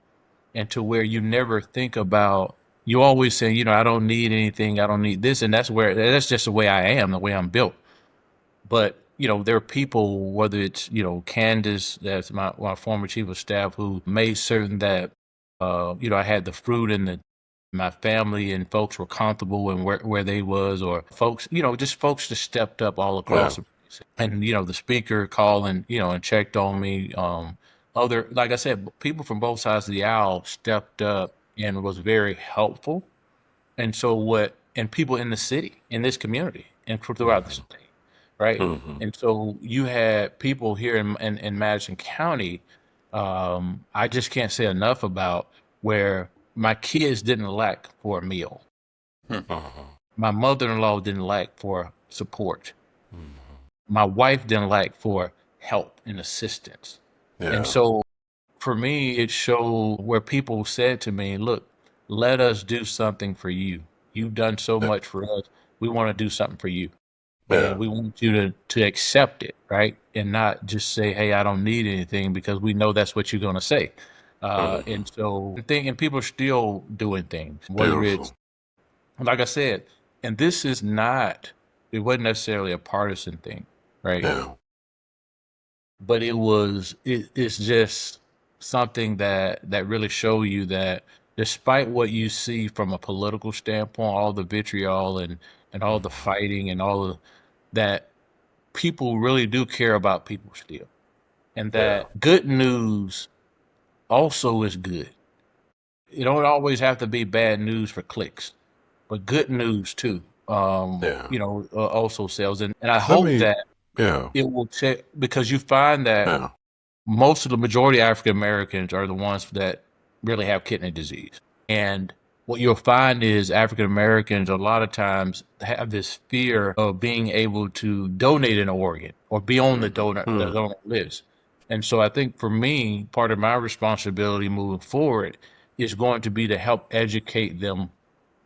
and to where you never think about, you always say, I don't need anything, I don't need this, and that's just the way I am, the way I'm built. But there are people, whether it's Candace, that's my former chief of staff, who made certain that I had the fruit in my family and folks were comfortable in where they was, or folks, just folks that stepped up all across. And, the speaker called and checked on me. Like I said, people from both sides of the aisle stepped up and was very helpful. And and people in the city, in this community, and throughout the state, right? And so you had people here in Madison County, I just can't say enough about, where my kids didn't lack for a meal. My mother-in-law didn't lack for support. My wife didn't lack for help and assistance. And so for me, it showed where people said to me, look, let us do something for you. You've done so much for us. We want to do something for you. And we want you to accept it, right? And not just say, hey, I don't need anything, because we know that's what you're going to say. And so, and people are still doing things, whether it's, like I said, and it wasn't necessarily a partisan thing, right? But it's just something that really show you that despite what you see from a political standpoint, all the vitriol and all the fighting and that, people really do care about people still. And that good news also is good. You don't always have to be bad news for clicks, but good news too, also sells. And I hope that it will check, because you find that most of the majority of African Americans are the ones that really have kidney disease. And what you'll find is African Americans a lot of times have this fear of being able to donate an organ or be on the donor list. And so I think for me, part of my responsibility moving forward is going to be to help educate them,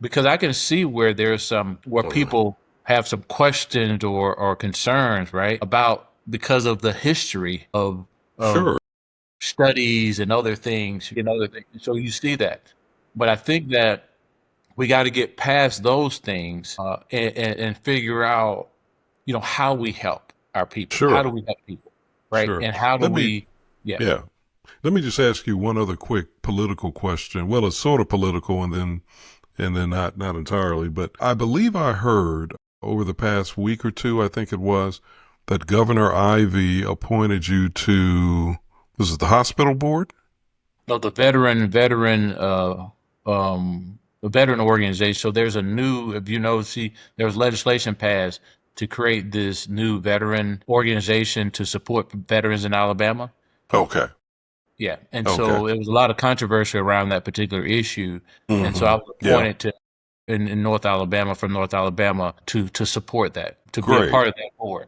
because I can see where there's where people have some questions or concerns, right, about, because of the history of studies and other things, So you see that. But I think that we got to get past those things and figure out, how we help our people. How do we help people, right? And how do we? Let me just ask you one other quick political question. Well, it's sort of political, and then not entirely. But I believe I heard over the past week or two, I think it was, that Governor Ivey appointed you to, was it the hospital board? No, the veteran organization. So there's a new, there was legislation passed to create this new veteran organization to support veterans in Alabama. Okay. Yeah. And so there was a lot of controversy around that particular issue. And so I was appointed to in North Alabama, from North Alabama, to support that, to be a part of that board.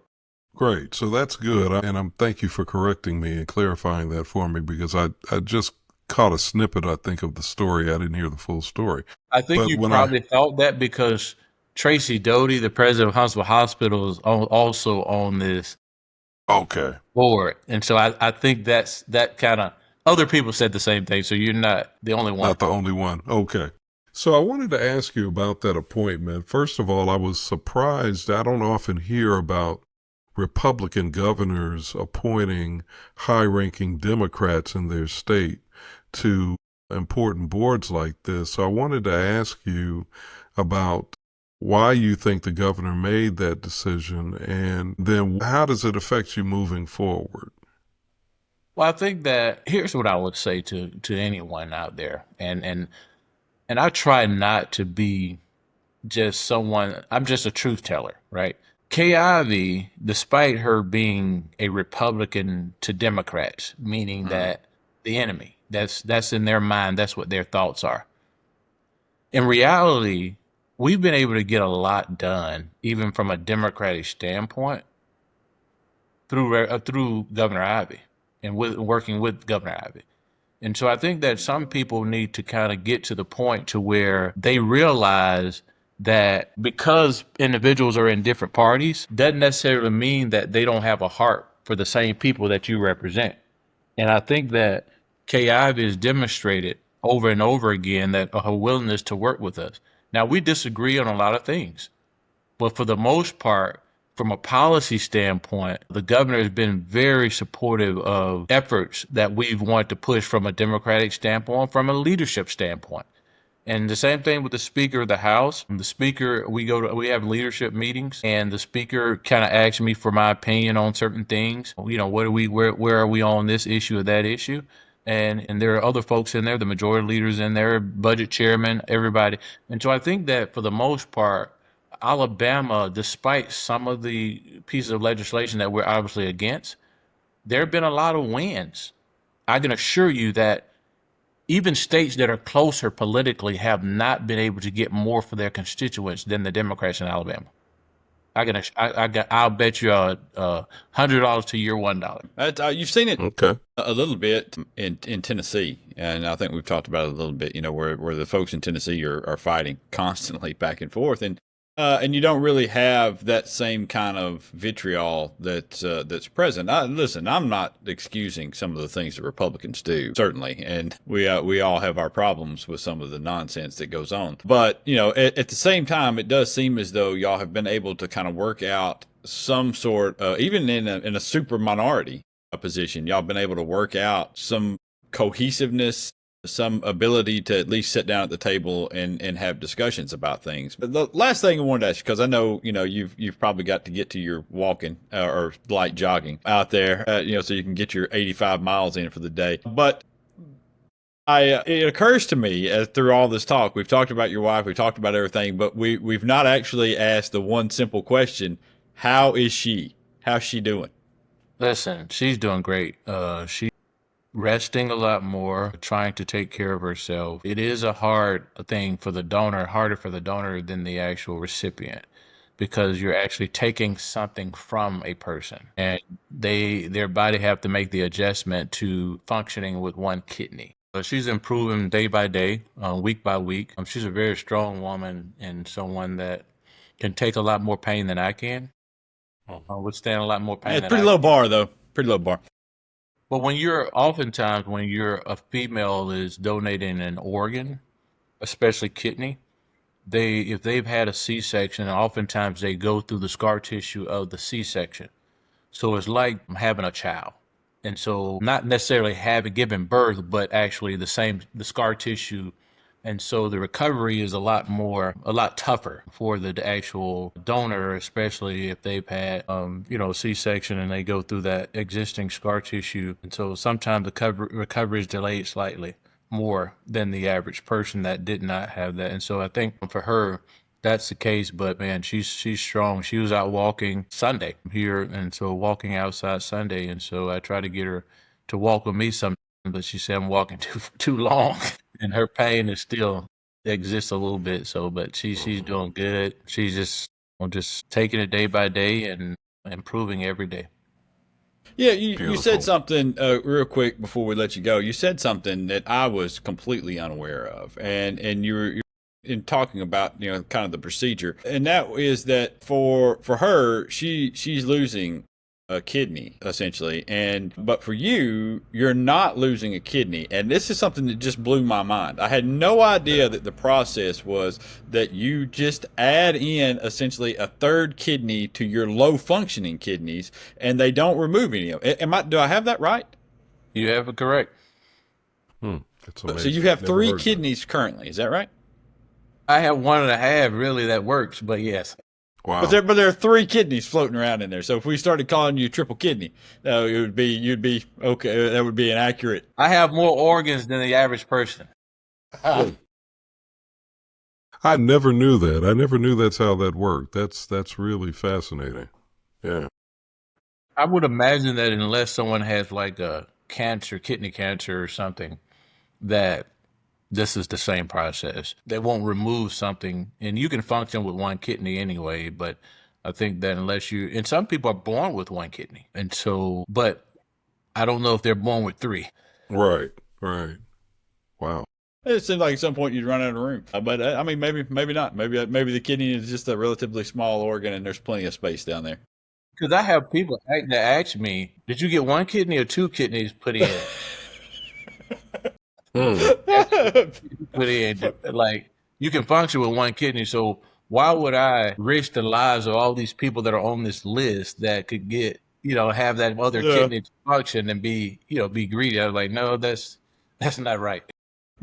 Great. So that's good. And thank you for correcting me and clarifying that for me, because I just caught a snippet, I think, of the story. I didn't hear the full story. I think you probably thought that because Tracy Doty, the president of Huntsville Hospital, is also on this board. And so I think that kind of, other people said the same thing. So you're not the only one. Not the only one. Okay. So I wanted to ask you about that appointment. First of all, I was surprised. I don't often hear about Republican governors appointing high-ranking Democrats in their state to important boards like this. So I wanted to ask you about why you think the governor made that decision, and then how does it affect you moving forward? Well, I think that here's what I would say to anyone out there, and I try not to be just someone. I'm just a truth teller, right? Kay Ivey, despite her being a Republican to Democrats, meaning that the enemy, that's in their mind, that's what their thoughts are. In reality, we've been able to get a lot done, even from a Democratic standpoint, through Governor Ivey and working with Governor Ivey. And so I think that some people need to kind of get to the point to where they realize that because individuals are in different parties doesn't necessarily mean that they don't have a heart for the same people that you represent. And I think that Kay Ivey has demonstrated over and over again that her willingness to work with us. Now, we disagree on a lot of things, but for the most part, from a policy standpoint, the governor has been very supportive of efforts that we've wanted to push from a Democratic standpoint, from a leadership standpoint. And the same thing with the Speaker of the House. The Speaker, we have leadership meetings, and the Speaker kind of asks me for my opinion on certain things. You know, where are we on this issue or that issue? And there are other folks in there, the majority leaders in there, budget chairman, everybody. And so I think that for the most part, Alabama, despite some of the pieces of legislation that we're obviously against, there have been a lot of wins. I can assure you that even states that are closer politically have not been able to get more for their constituents than the Democrats in Alabama. I'll bet you $100 to your $1. You've seen it Okay. a little bit in Tennessee, and I think we've talked about it a little bit. You know, where the folks in Tennessee are fighting constantly back and forth, and you don't really have that same kind of vitriol that's present. Listen, I'm not excusing some of the things that Republicans do, certainly, and we all have our problems with some of the nonsense that goes on. But you know, at the same time, it does seem as though y'all have been able to kind of work out some sort, even in a super minority position, y'all been able to work out some cohesiveness, some ability to at least sit down at the table and have discussions about things. But the last thing I wanted to ask you, because I know, you know, you've probably got to get to your walking or light jogging out there, you know, so you can get your 85 miles in for the day. But it occurs to me through all this talk, we've talked about your wife, we've talked about everything, but we've not actually asked the one simple question: how is she? How's she doing? Listen, she's doing great. She's resting a lot more, trying to take care of herself. It is a hard thing for the donor, harder for the donor than the actual recipient, because you're actually taking something from a person, and their body have to make the adjustment to functioning with one kidney. But she's improving day by day, week by week. She's a very strong woman and someone that can take a lot more pain than I can. Withstand a lot more pain. It's pretty low bar, though. Pretty low bar. But when you're a female is donating an organ, especially kidney, if they've had a C-section, oftentimes they go through the scar tissue of the C-section. So it's like having a child. And so not necessarily given birth, but actually the scar tissue. And so the recovery is a lot tougher for the actual donor, especially if they've had, C-section and they go through that existing scar tissue. And so sometimes the recovery is delayed slightly more than the average person that did not have that. And so I think for her, that's the case. But man, she's strong. She was out walking Sunday here, and so walking outside Sunday. And so I try to get her to walk with me sometimes, but she said I'm walking too long. And her pain is still exists a little bit. So, but she's doing good. She's just taking it day by day and improving every day. Yeah, you said something real quick before we let you go. You said something that I was completely unaware of, and you're in talking about, you know, kind of the procedure, and that is that for her, she's losing a kidney essentially, but for you, you're not losing a kidney, and this is something that just blew my mind. I had no idea that the process was that you just add in essentially a third kidney to your low functioning kidneys, and they don't remove any of it. Do I have that right? You have it correct. That's amazing. So you have Never three heard that. kidneys currently, is that right? I have 1.5 really that works, but yes. Wow. But there are three kidneys floating around in there. So if we started calling you triple kidney, you'd be okay. That would be an accurate. I have more organs than the average person. I never knew that. I never knew that's how that worked. That's really fascinating. Yeah. I would imagine that unless someone has like a cancer, kidney cancer or something, that this is the same process. They won't remove something, and you can function with one kidney anyway, but I think that and some people are born with one kidney, and so, but I don't know if they're born with three. Right. Wow. It seemed like at some point you'd run out of room. But I mean, maybe not. Maybe the kidney is just a relatively small organ, and there's plenty of space down there. Because I have people that ask me, "Did you get one kidney or two kidneys put in?" Put in, like, you can function with one kidney, so why would I risk the lives of all these people that are on this list that could get, have that other kidney to function and be greedy? I was like, no, that's not right.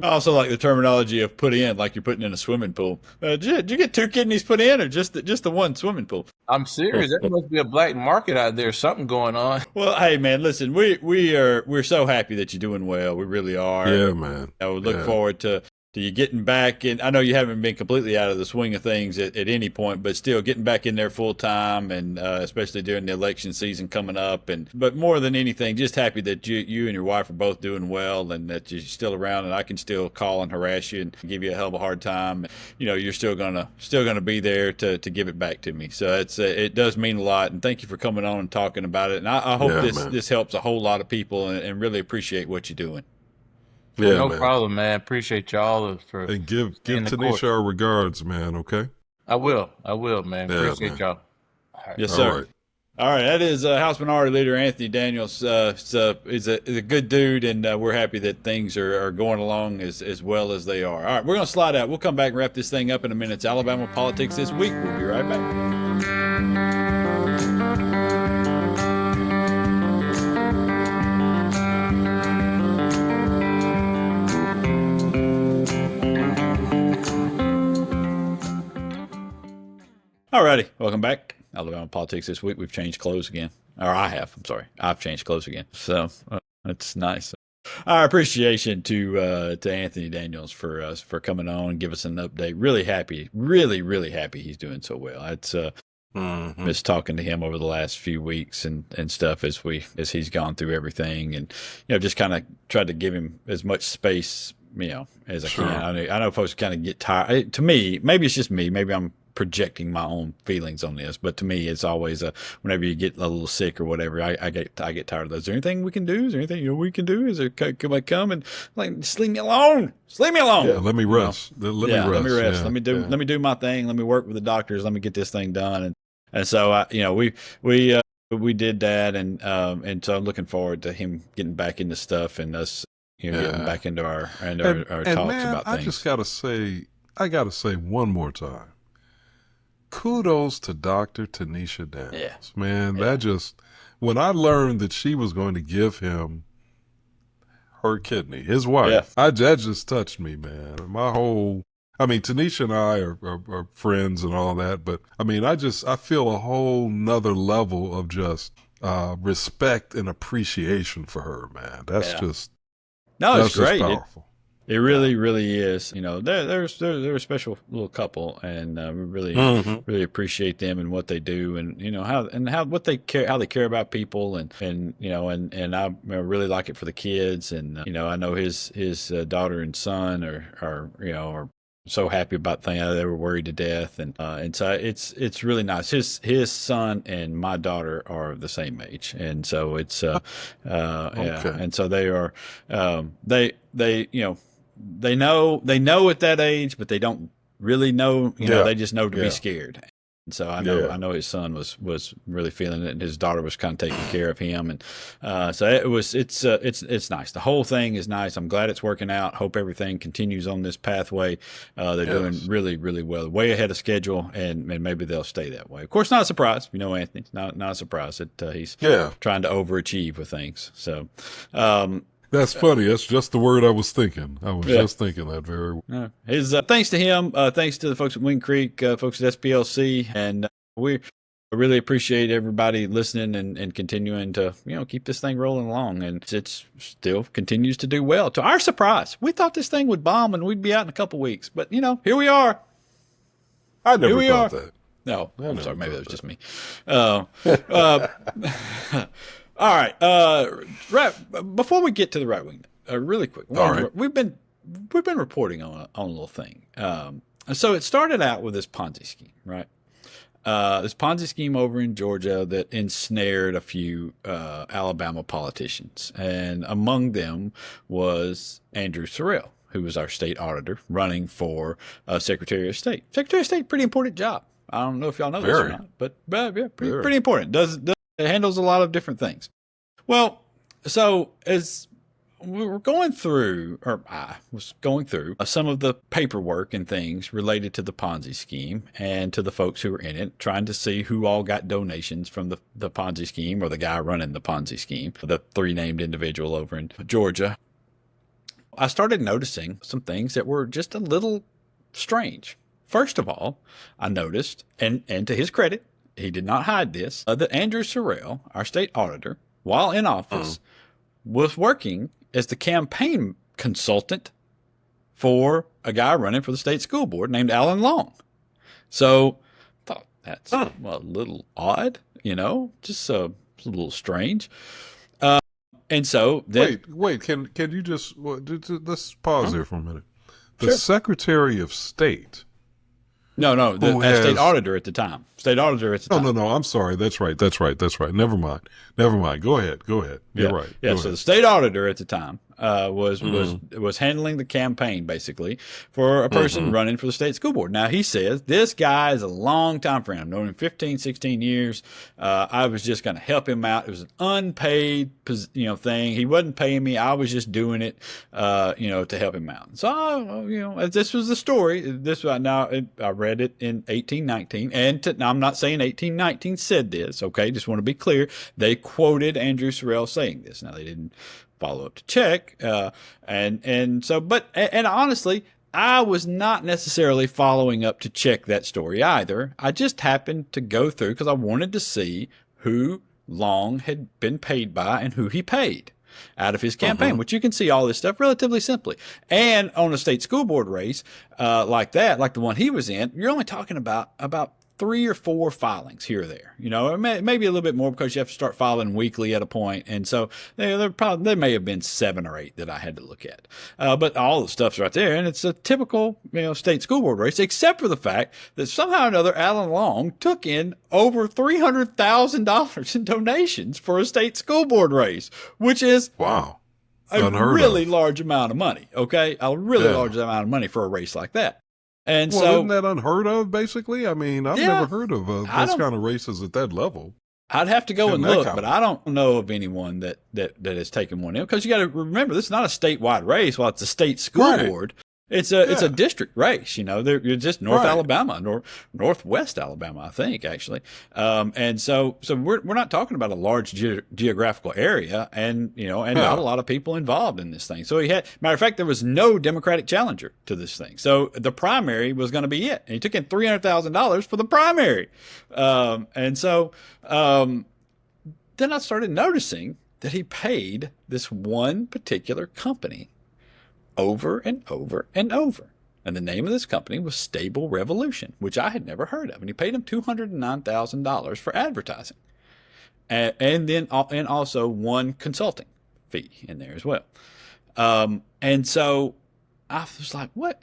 I also like the terminology of put in, like you're putting in a swimming pool. Did you get two kidneys put in, or just the one swimming pool? I'm serious. There must be a black market out there, something going on. Well, hey man, listen, we're so happy that you're doing well. We really are. Yeah, man. I would look forward to you getting back in. I know you haven't been completely out of the swing of things at any point, but still getting back in there full time, and especially during the election season coming up. But more than anything, just happy that you and your wife are both doing well, and that you're still around, and I can still call and harass you and give you a hell of a hard time. You're still gonna be there to give it back to me. So it does mean a lot, and thank you for coming on and talking about it. And I hope this helps a whole lot of people, and really appreciate what you're doing. Yeah, no man. problem, man. Appreciate y'all for. And give Teneshia our regards, man. Okay. I will, man. Yeah, Appreciate man. y'all. Right. Yes, sir. All right. All right, that is House Minority Leader Anthony Daniels. Is a good dude, and we're happy that things are going along as well as they are. All right, we're going to slide out. We'll come back and wrap this thing up in a minute. It's Alabama Politics This Week. We'll be right back. Alrighty, welcome back. Alabama Politics This Week. We've changed clothes again. Or I have. I'm sorry. I've changed clothes again. So that's nice. Our appreciation to Anthony Daniels for coming on and give us an update. Really happy. Really happy he's doing so well. It's missed talking to him over the last few weeks and stuff as he's gone through everything, and just kind of tried to give him as much space as I can. I know folks kind of get tired. To me, maybe it's just me. Maybe I'm projecting my own feelings on this, but to me, it's always whenever you get a little sick or whatever, I get tired of those. Is there anything we can do? Is there anything we can do? Is there can I come and just leave me alone? Just leave me alone. Yeah, let me rest. Let me rest. Let me rest. Yeah, Let me do my thing. Let me work with the doctors. Let me get this thing done. And so we did that, and so I'm looking forward to him getting back into stuff and us getting back into our talks man, about things. I just gotta say one more time, kudos to Dr. Teneshia Daniels. Yeah. Man, that just, when I learned that she was going to give him her kidney, his wife, that just touched me, man. Teneshia and I are friends and all that, but I feel a whole nother level of just respect and appreciation for her, man. That's it's great. Just powerful. It really is. They're a special little couple, and we really appreciate them and what they do, and how they care about people, and I really like it for the kids, and I know his daughter and son are so happy about things. They were worried to death, and so it's really nice. His son and my daughter are the same age, and so it's okay. And so they are they know at that age, but they don't really know. They just know to be scared. So Yeah. I know his son was really feeling it, and his daughter was kind of taking care of him, and so it's nice. The whole thing is nice. I'm glad it's working out. Hope everything continues on this pathway. They're doing Yes. really really well, way ahead of schedule, and maybe they'll stay that way. Of course, not a surprise. Anthony, not a surprise that he's Yeah. trying to overachieve with things. So. That's funny. That's just the word I was thinking. I was Yeah. just thinking that very. His thanks to him, thanks to the folks at Wind Creek, folks at SPLC, and we really appreciate everybody listening and continuing to keep this thing rolling along, and it's still continues to do well. To our surprise, we thought this thing would bomb and we'd be out in a couple weeks, but here we are. I never Here we thought are. that. No, I I'm never sorry, maybe that thought was just me. All right. Before we get to the right wing, really quick. All right. We've been reporting on a little thing. So it started out with this Ponzi scheme, right? This Ponzi scheme over in Georgia that ensnared a few Alabama politicians, and among them was Andrew Sorrell, who was our state auditor running for Secretary of State. Secretary of State, pretty important job. I don't know if y'all know this or Very. not, but yeah, pretty important. It handles a lot of different things. Well, so as we were going through, or I was going through some of the paperwork and things related to the Ponzi scheme and to the folks who were in it, trying to see who all got donations from the Ponzi scheme or the guy running the Ponzi scheme, the three named individual over in Georgia. I started noticing some things that were just a little strange. First of all, I noticed, and to his credit, he did not hide this, that Andrew Sorrell, our state auditor, while in office, was working as the campaign consultant for a guy running for the state school board named Alan Long. So I thought that's a little odd, just a little strange. And so then, Wait. Can you just let's pause there for a minute. The Sure. Secretary of State. no, the state auditor at the time. State auditor at the time. No. I'm sorry. That's right. Never mind. Go ahead. You're right. Yeah. Go So the ahead. state auditor at the time was handling the campaign basically for a person running for the state school board. Now he says this guy is a long time friend. I've known him 15, 16 years. I was just going to help him out. It was an unpaid, thing. He wasn't paying me. I was just doing it, to help him out. So this was the story. I read it in 1819, and now I'm not saying 1819 said this. Okay, just want to be clear. They quoted Andrew Sorrell saying this. Now they didn't follow up to check, and honestly, I was not necessarily following up to check that story either. I just happened to go through because I wanted to see who Long had been paid by and who he paid out of his campaign, which you can see all this stuff relatively simply. And on a state school board race like that, like the one he was in, you're only talking about 3 or 4 filings here or there. Maybe a little bit more because you have to start filing weekly at a point. And so there may have been 7 or 8 that I had to look at. But all the stuff's right there. And it's a typical, state school board race, except for the fact that somehow or another, Alan Long took in over $300,000 in donations for a state school board race, which is Wow. a Unheard really of. large amount of money. Okay. A really large amount of money for a race like that. And Well, so, isn't that unheard of, basically? I mean, I've Yeah. never heard of those kind of races at that level. I'd have to go Shouldn't and that look, count? but I don't know of anyone that has taken one in, because you got to remember, this is not a statewide race. While it's a state school Right. board, it's a district race. You're just North Right. Alabama, Northwest Alabama, I think actually. And so we're not talking about a large geographical area, and not a lot of people involved in this thing. So matter of fact, there was no Democratic challenger to this thing. So the primary was going to be it, and he took in $300,000 for the primary. Then I started noticing that he paid this one particular company over and over and over. And the name of this company was Stable Revolution, which I had never heard of. And he paid him $209,000 for advertising. And also one consulting fee in there as well. And so I was like, what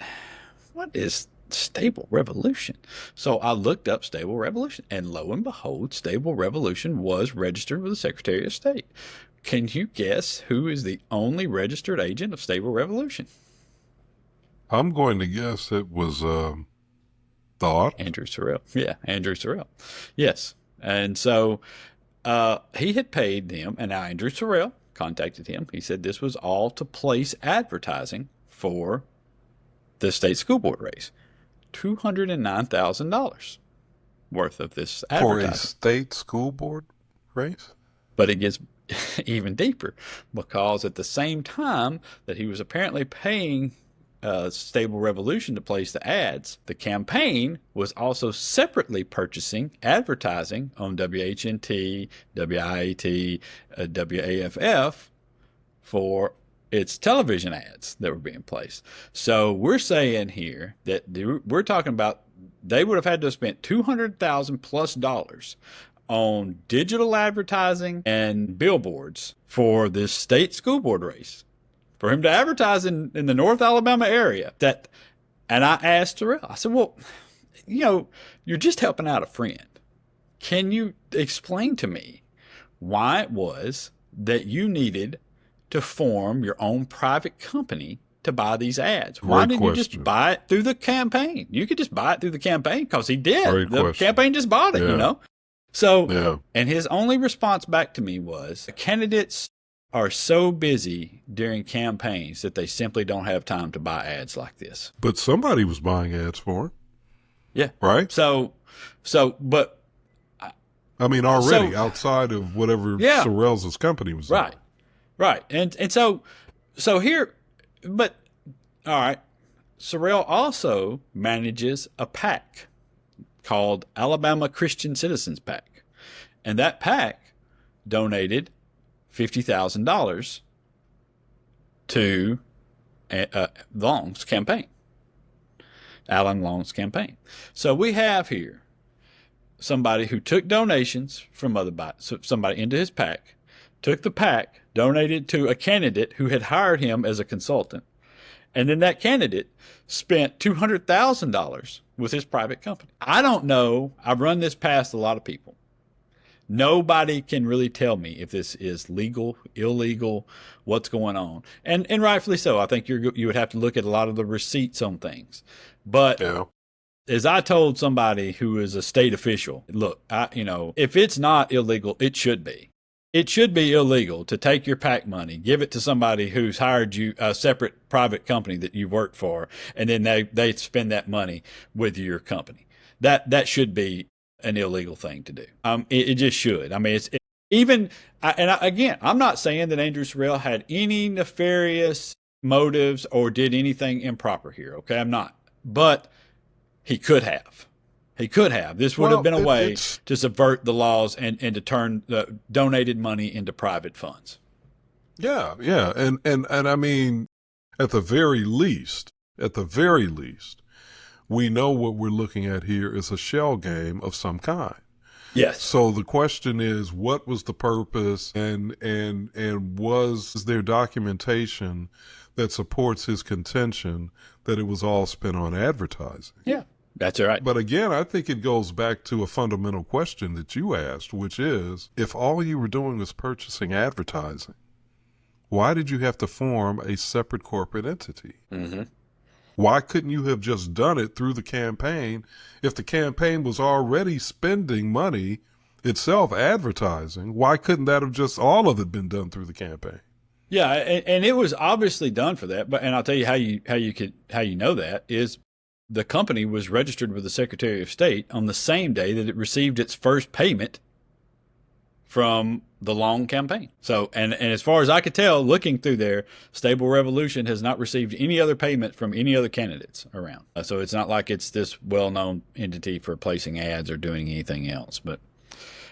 is Stable Revolution? So I looked up Stable Revolution, and lo and behold, Stable Revolution was registered with the Secretary of State. Can you guess who is the only registered agent of Stable Revolution? I'm going to guess it was thought. Andrew Sorrell. Yeah, Andrew Sorrell. Yes. And so he had paid them, and now Andrew Sorrell contacted him. He said this was all to place advertising for the state school board race. $209,000 worth of this advertising. For a state school board race? But it gets even deeper, because at the same time that he was apparently paying Stable Revolution to place the ads, the campaign was also separately purchasing advertising on WHNT, WIAT, WAFF for its television ads that were being placed. So we're saying here that we're talking about they would have had to have spent $200,000 plus on digital advertising and billboards for this state school board race, for him to advertise in the North Alabama area. And I asked Sorrell, I said, well, you're just helping out a friend. Can you explain to me why it was that you needed to form your own private company to buy these ads? Why didn't you just buy it through the campaign? You could just buy it through the campaign, because he did. The campaign just bought it, So, and his only response back to me was, candidates are so busy during campaigns that they simply don't have time to buy ads like this. But somebody was buying ads for him. Yeah. Right? But I mean, already outside of whatever Sorrell's company was right. doing. Right. And so here, but all right, Sorrell also manages a PAC called Alabama Christian Citizens PAC. And that PAC donated $50,000 to Long's campaign, Alan Long's campaign. So we have here somebody who took donations from somebody into his PAC, took the PAC, donated to a candidate who had hired him as a consultant, and then that candidate spent $200,000 with his private company. I don't know. I've run this past a lot of people. Nobody can really tell me if this is legal, illegal, what's going on. And rightfully so. I think you would have to look at a lot of the receipts on things. But as I told somebody who is a state official, look, if it's not illegal, it should be. It should be illegal to take your PAC money, give it to somebody who's hired you, a separate private company that you've worked for, and then they spend that money with your company. That should be an illegal thing to do. It just should. I mean, again, I'm not saying that Andrew Sorrell had any nefarious motives or did anything improper here. Okay, I'm not. But he could have. He could have. This would have been a way to subvert the laws and to turn the donated money into private funds. Yeah. And I mean, at the very least, we know what we're looking at here is a shell game of some kind. Yes. So the question is, what was the purpose, and was there documentation that supports his contention that it was all spent on advertising? Yeah, that's right. But again, I think it goes back to a fundamental question that you asked, which is, if all you were doing was purchasing advertising, why did you have to form a separate corporate entity? Mm-hmm. Why couldn't you have just done it through the campaign if the campaign was already spending money itself advertising? Why couldn't that have just all of it been done through the campaign? Yeah, and it was obviously done for that. And I'll tell you how you know that is the company was registered with the Secretary of State on the same day that it received its first payment from the Long campaign. So, and as far as I could tell, looking through there, Stable Revolution has not received any other payment from any other candidates around. So it's not like it's this well-known entity for placing ads or doing anything else. But,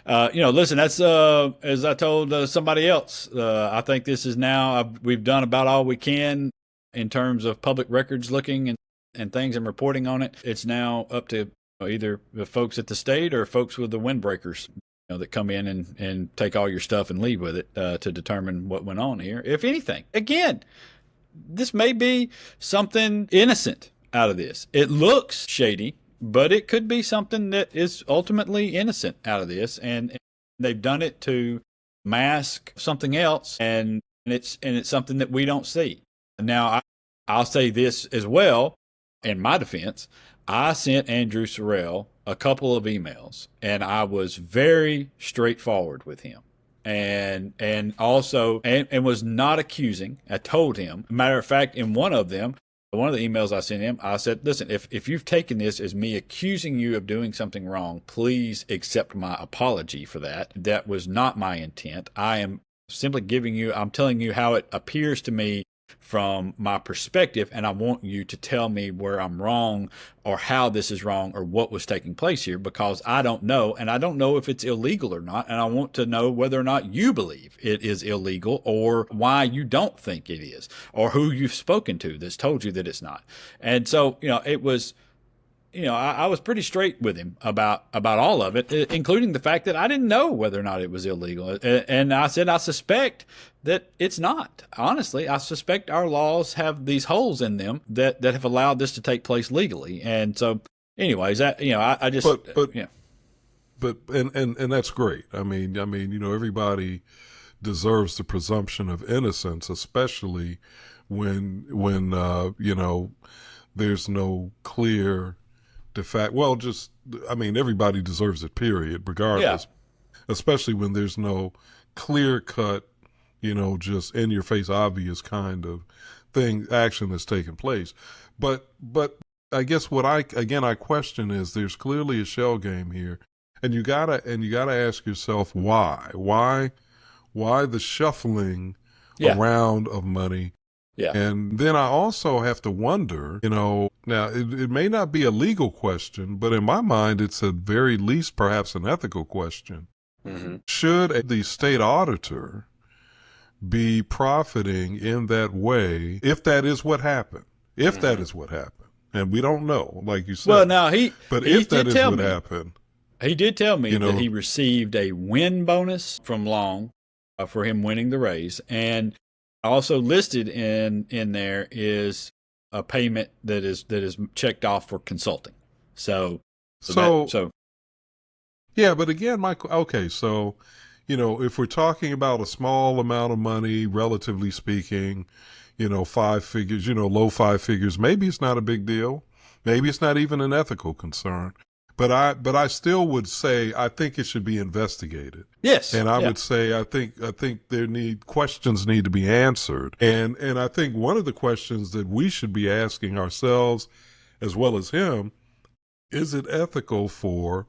listen, that's, as I told somebody else, I think this is now, we've done about all we can in terms of public records looking and things and reporting on it. It's now up to either the folks at the state or folks with the windbreakers that come in and take all your stuff and leave with it to determine what went on here, if anything. Again, this may be something innocent out of this. It looks shady, but it could be something that is ultimately innocent out of this, and they've done it to mask something else, and it's something that we don't see. Now, I'll say this as well, in my defense. I sent Andrew Sorrell a couple of emails, and I was very straightforward with him. And also and was not accusing. I told him. Matter of fact, in one of the emails I sent him, I said, listen, if you've taken this as me accusing you of doing something wrong, please accept my apology for that. That was not my intent. I am simply I'm telling you how it appears to me from my perspective, and I want you to tell me where I'm wrong or how this is wrong or what was taking place here, because I don't know, and I don't know if it's illegal or not, and I want to know whether or not you believe it is illegal or why you don't think it is or who you've spoken to that's told you that it's not. And so, it was, I was pretty straight with him about all of it, including the fact that I didn't know whether or not it was illegal. And I said, I suspect that it's not. Honestly, I suspect our laws have these holes in them that have allowed this to take place legally. And so, anyways, I just, but that's great. I mean, everybody deserves the presumption of innocence, especially when there's no clear everybody deserves it, period, regardless. Yeah. Especially when there's no clear cut, just in your face, obvious kind of action that's taking place. But I guess what I question is there's clearly a shell game here, and you gotta ask yourself why the shuffling around of money. Yeah. And then I also have to wonder, now it may not be a legal question, but in my mind, it's at very least perhaps an ethical question. Mm-hmm. Should the state auditor be profiting in that way if that is what happened? If that is what happened. And we don't know, like you said. Well, now if that is what happened. He did tell me that he received a win bonus from Long for him winning the race, and also listed in there is a payment that is checked off for consulting. So yeah, but again, Michael. Okay, so if we're talking about a small amount of money, relatively speaking, 5 figures, low 5 figures, maybe it's not a big deal. Maybe it's not even an ethical concern. But I still would say I think it should be investigated. Yes. And I would say I think questions need to be answered. And I think one of the questions that we should be asking ourselves as well as him, is it ethical for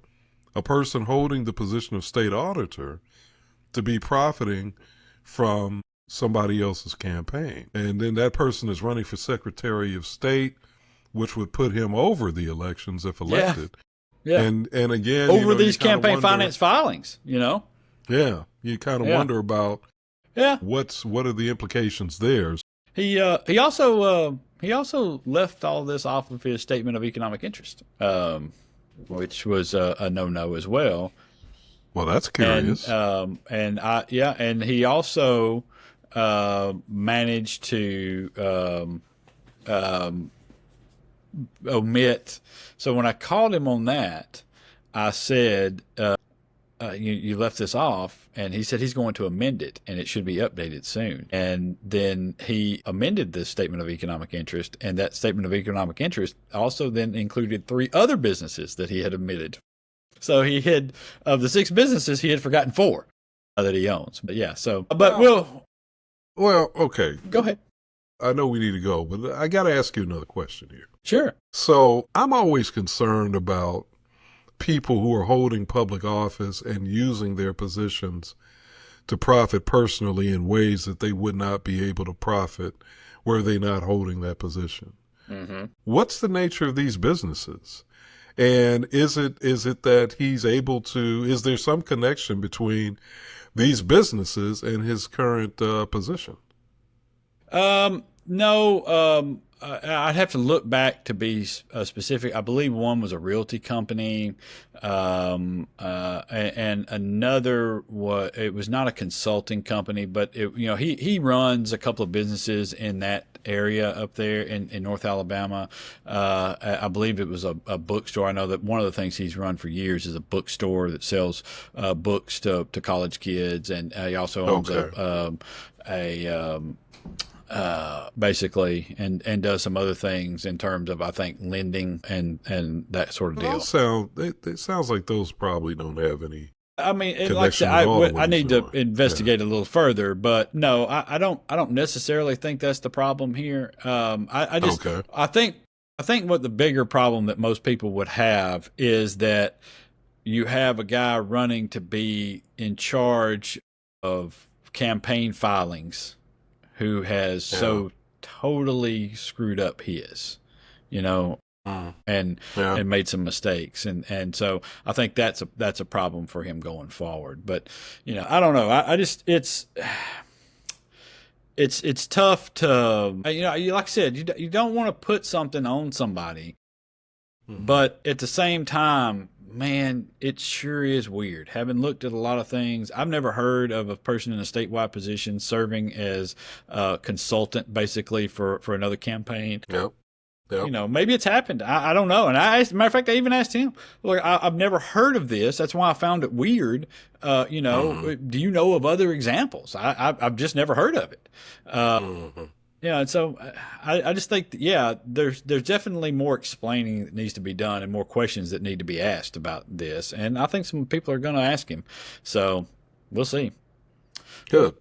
a person holding the position of state auditor to be profiting from somebody else's campaign? And then that person is running for Secretary of State, which would put him over the elections if elected. Yeah. Yeah. And again, over these campaign finance filings, Yeah. You kind of wonder about what are the implications there. He also left all this off of his statement of economic interest, which was a no as well. Well, that's curious. And he also managed to omit. So when I called him on that, I said, you left this off, and he said he's going to amend it and it should be updated soon. And then he amended this statement of economic interest, and that statement of economic interest also then included 3 other businesses that he had omitted. So he had, of the 6 businesses, he had forgotten 4 that he owns. But well, okay. Go ahead. I know we need to go, but I got to ask you another question here. Sure. So I'm always concerned about people who are holding public office and using their positions to profit personally in ways that they would not be able to profit were they not holding that position. Mm-hmm. What's the nature of these businesses? And is it that he's able to, is there some connection between these businesses and his current position? No, I'd have to look back to be specific. I believe one was a realty company, and another it was not a consulting company, but he runs a couple of businesses in that area up there in North Alabama. I believe it was a bookstore. I know that one of the things he's run for years is a bookstore that sells books to college kids, and he also owns basically, and does some other things in terms of, I think, lending and that sort of deal. It sounds like those probably don't have any. I mean, and like I Connection said, at all to what I he's need to doing. investigate a little further, but no, I don't necessarily think that's the problem here. I just, Okay. I think what the bigger problem that most people would have is that you have a guy running to be in charge of campaign filings who has so totally screwed up his, you know, and made some mistakes, and so I think that's a problem for him going forward. But I don't know. I just it's tough to like I said, you don't want to put something on somebody, but at the same time, man, it sure is weird. Having looked at a lot of things, I've never heard of a person in a statewide position serving as a consultant, basically for another campaign. Yep. Maybe it's happened. I don't know. And as a matter of fact, I even asked him, look, I've never heard of this. That's why I found it weird. Do you know of other examples? I've just never heard of it. And so I just think, there's definitely more explaining that needs to be done and more questions that need to be asked about this. And I think some people are going to ask him. So we'll see. Good.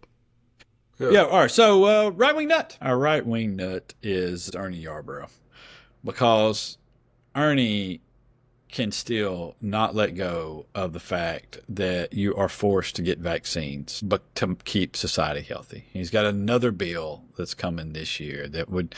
Yeah. All right. So right-wing nut. Our right-wing nut is Ernie Yarbrough, because Ernie can still not let go of the fact that you are forced to get vaccines, but to keep society healthy. He's got another bill that's coming this year that would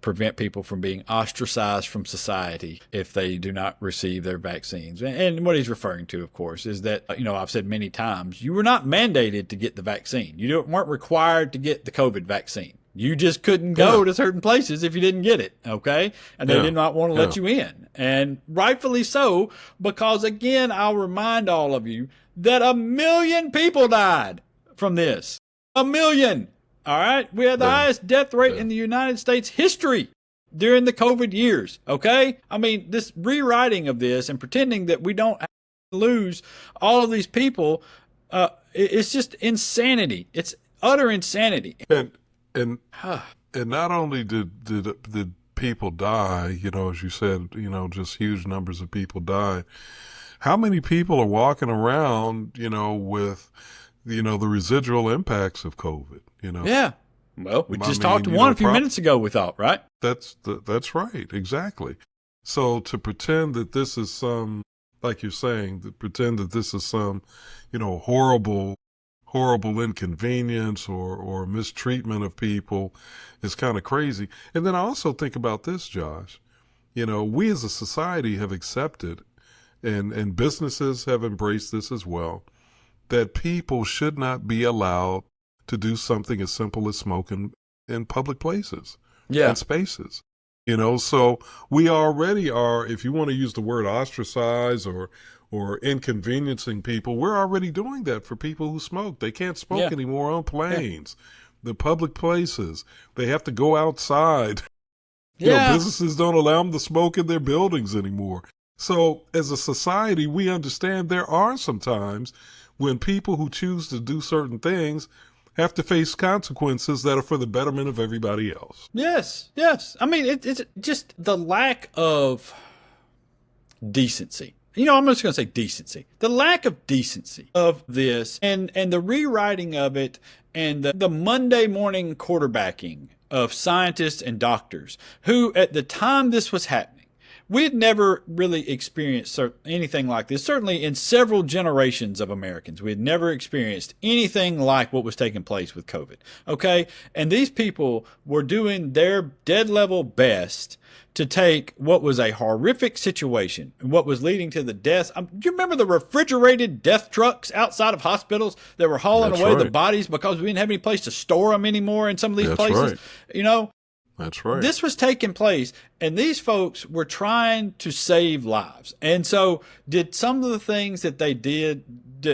prevent people from being ostracized from society if they do not receive their vaccines. And what he's referring to, of course, is that, I've said many times, you were not mandated to get the vaccine. You weren't required to get the COVID vaccine. You just couldn't go to certain places if you didn't get it, okay? And they did not want to let you in. And rightfully so, because, again, I'll remind all of you that 1 million people died from this. 1 million, all right? We had the highest death rate in the United States history during the COVID years, okay? I mean, this rewriting of this and pretending that we don't have to lose all of these people, it's just insanity. It's utter insanity. And not only did people die, as you said, just huge numbers of people died. How many people are walking around, with, the residual impacts of COVID? Yeah. Well, we just talked to one a few minutes ago, we thought, right? That's right, exactly. So to pretend that this is some, like you're saying, pretend that this is some, horrible inconvenience or mistreatment of people is kind of crazy. And then I also think about this, Josh. We as a society have accepted, and businesses have embraced this as well, that people should not be allowed to do something as simple as smoking in public places and spaces. So we already are, if you want to use the word ostracize or inconveniencing people, we're already doing that for people who smoke. They can't smoke anymore on planes, the public places. They have to go outside. Businesses don't allow them to smoke in their buildings anymore. So as a society, we understand there are some times when people who choose to do certain things have to face consequences that are for the betterment of everybody else. Yes. I mean, it's just the lack of decency. I'm just going to say decency. The lack of decency of this and the rewriting of it and the Monday morning quarterbacking of scientists and doctors who, at the time this was happening, we had never really experienced anything like this. Certainly in several generations of Americans, we had never experienced anything like what was taking place with COVID. Okay? And these people were doing their dead level best to take what was a horrific situation and what was leading to the deaths. Do you remember the refrigerated death trucks outside of hospitals that were hauling away the bodies because we didn't have any place to store them anymore in some of these places? Right. That's right. This was taking place, and these folks were trying to save lives. And so did some of the things that they did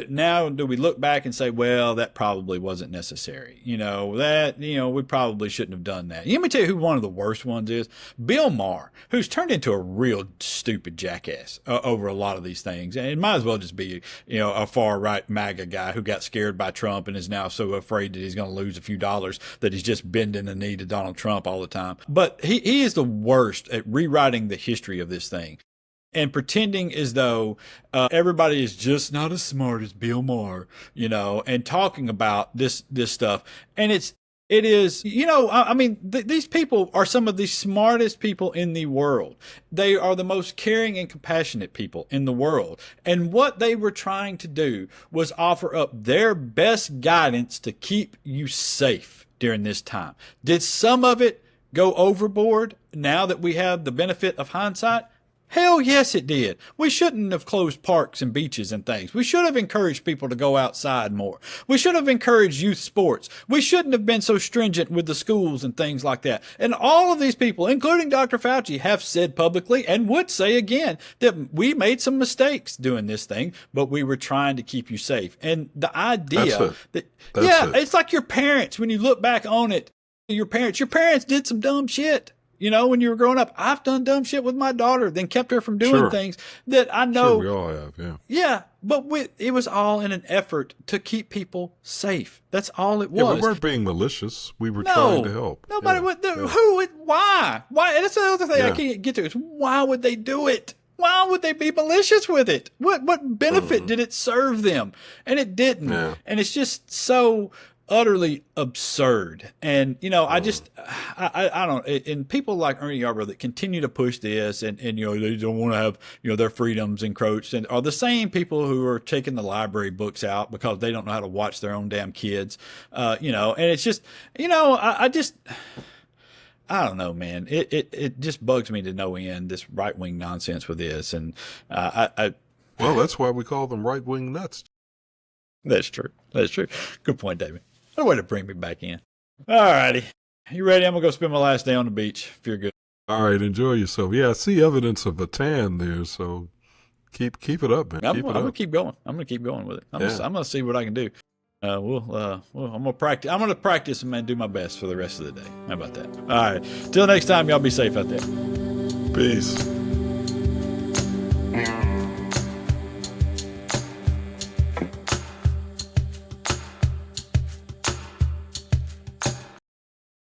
now do we look back and say, well, that probably wasn't necessary? We probably shouldn't have done that. Let me tell you who one of the worst ones is. Bill Maher, who's turned into a real stupid jackass over a lot of these things. And it might as well just be, a far right MAGA guy who got scared by Trump and is now so afraid that he's going to lose a few dollars that he's just bending the knee to Donald Trump all the time. But he is the worst at rewriting the history of this thing and pretending as though everybody is just not as smart as Bill Maher, and talking about this stuff. And it is, these people are some of the smartest people in the world. They are the most caring and compassionate people in the world. And what they were trying to do was offer up their best guidance to keep you safe during this time. Did some of it go overboard now that we have the benefit of hindsight? Hell yes, it did. We shouldn't have closed parks and beaches and things. We should have encouraged people to go outside more. We should have encouraged youth sports. We shouldn't have been so stringent with the schools and things like that. And all of these people, including Dr. Fauci, have said publicly and would say again that we made some mistakes doing this thing, but we were trying to keep you safe. And the idea it's like your parents, when you look back on it, your parents did some dumb shit. When you were growing up, I've done dumb shit with my daughter, then kept her from doing things that I know. Sure, we all have, yeah. Yeah, but it was all in an effort to keep people safe. That's all it was. Yeah, we weren't being malicious. We were trying to help. Nobody would. Why? Why? That's the other thing I can't get to is why would they do it? Why would they be malicious with it? What benefit did it serve them? And it didn't. Yeah. And it's just so utterly absurd. And, I don't, and people like Ernie Yarbrough that continue to push this and they don't want to have, their freedoms encroached, and are the same people who are taking the library books out because they don't know how to watch their own damn kids, and it's just, I don't know, man. It just bugs me to no end, this right-wing nonsense with this. And, well, that's why we call them right-wing nuts. That's true. Good point, David. What a way to bring me back in. All righty. You ready? I'm going to go spend my last day on the beach, if you're good. All right. Enjoy yourself. Yeah, I see evidence of a tan there, so keep it up, man. I'm going to keep going. I'm going to keep going with it. I'm going to see what I can do. I'm going to practice. I'm going to practice and do my best for the rest of the day. How about that? All right. Till next time, y'all be safe out there. Peace.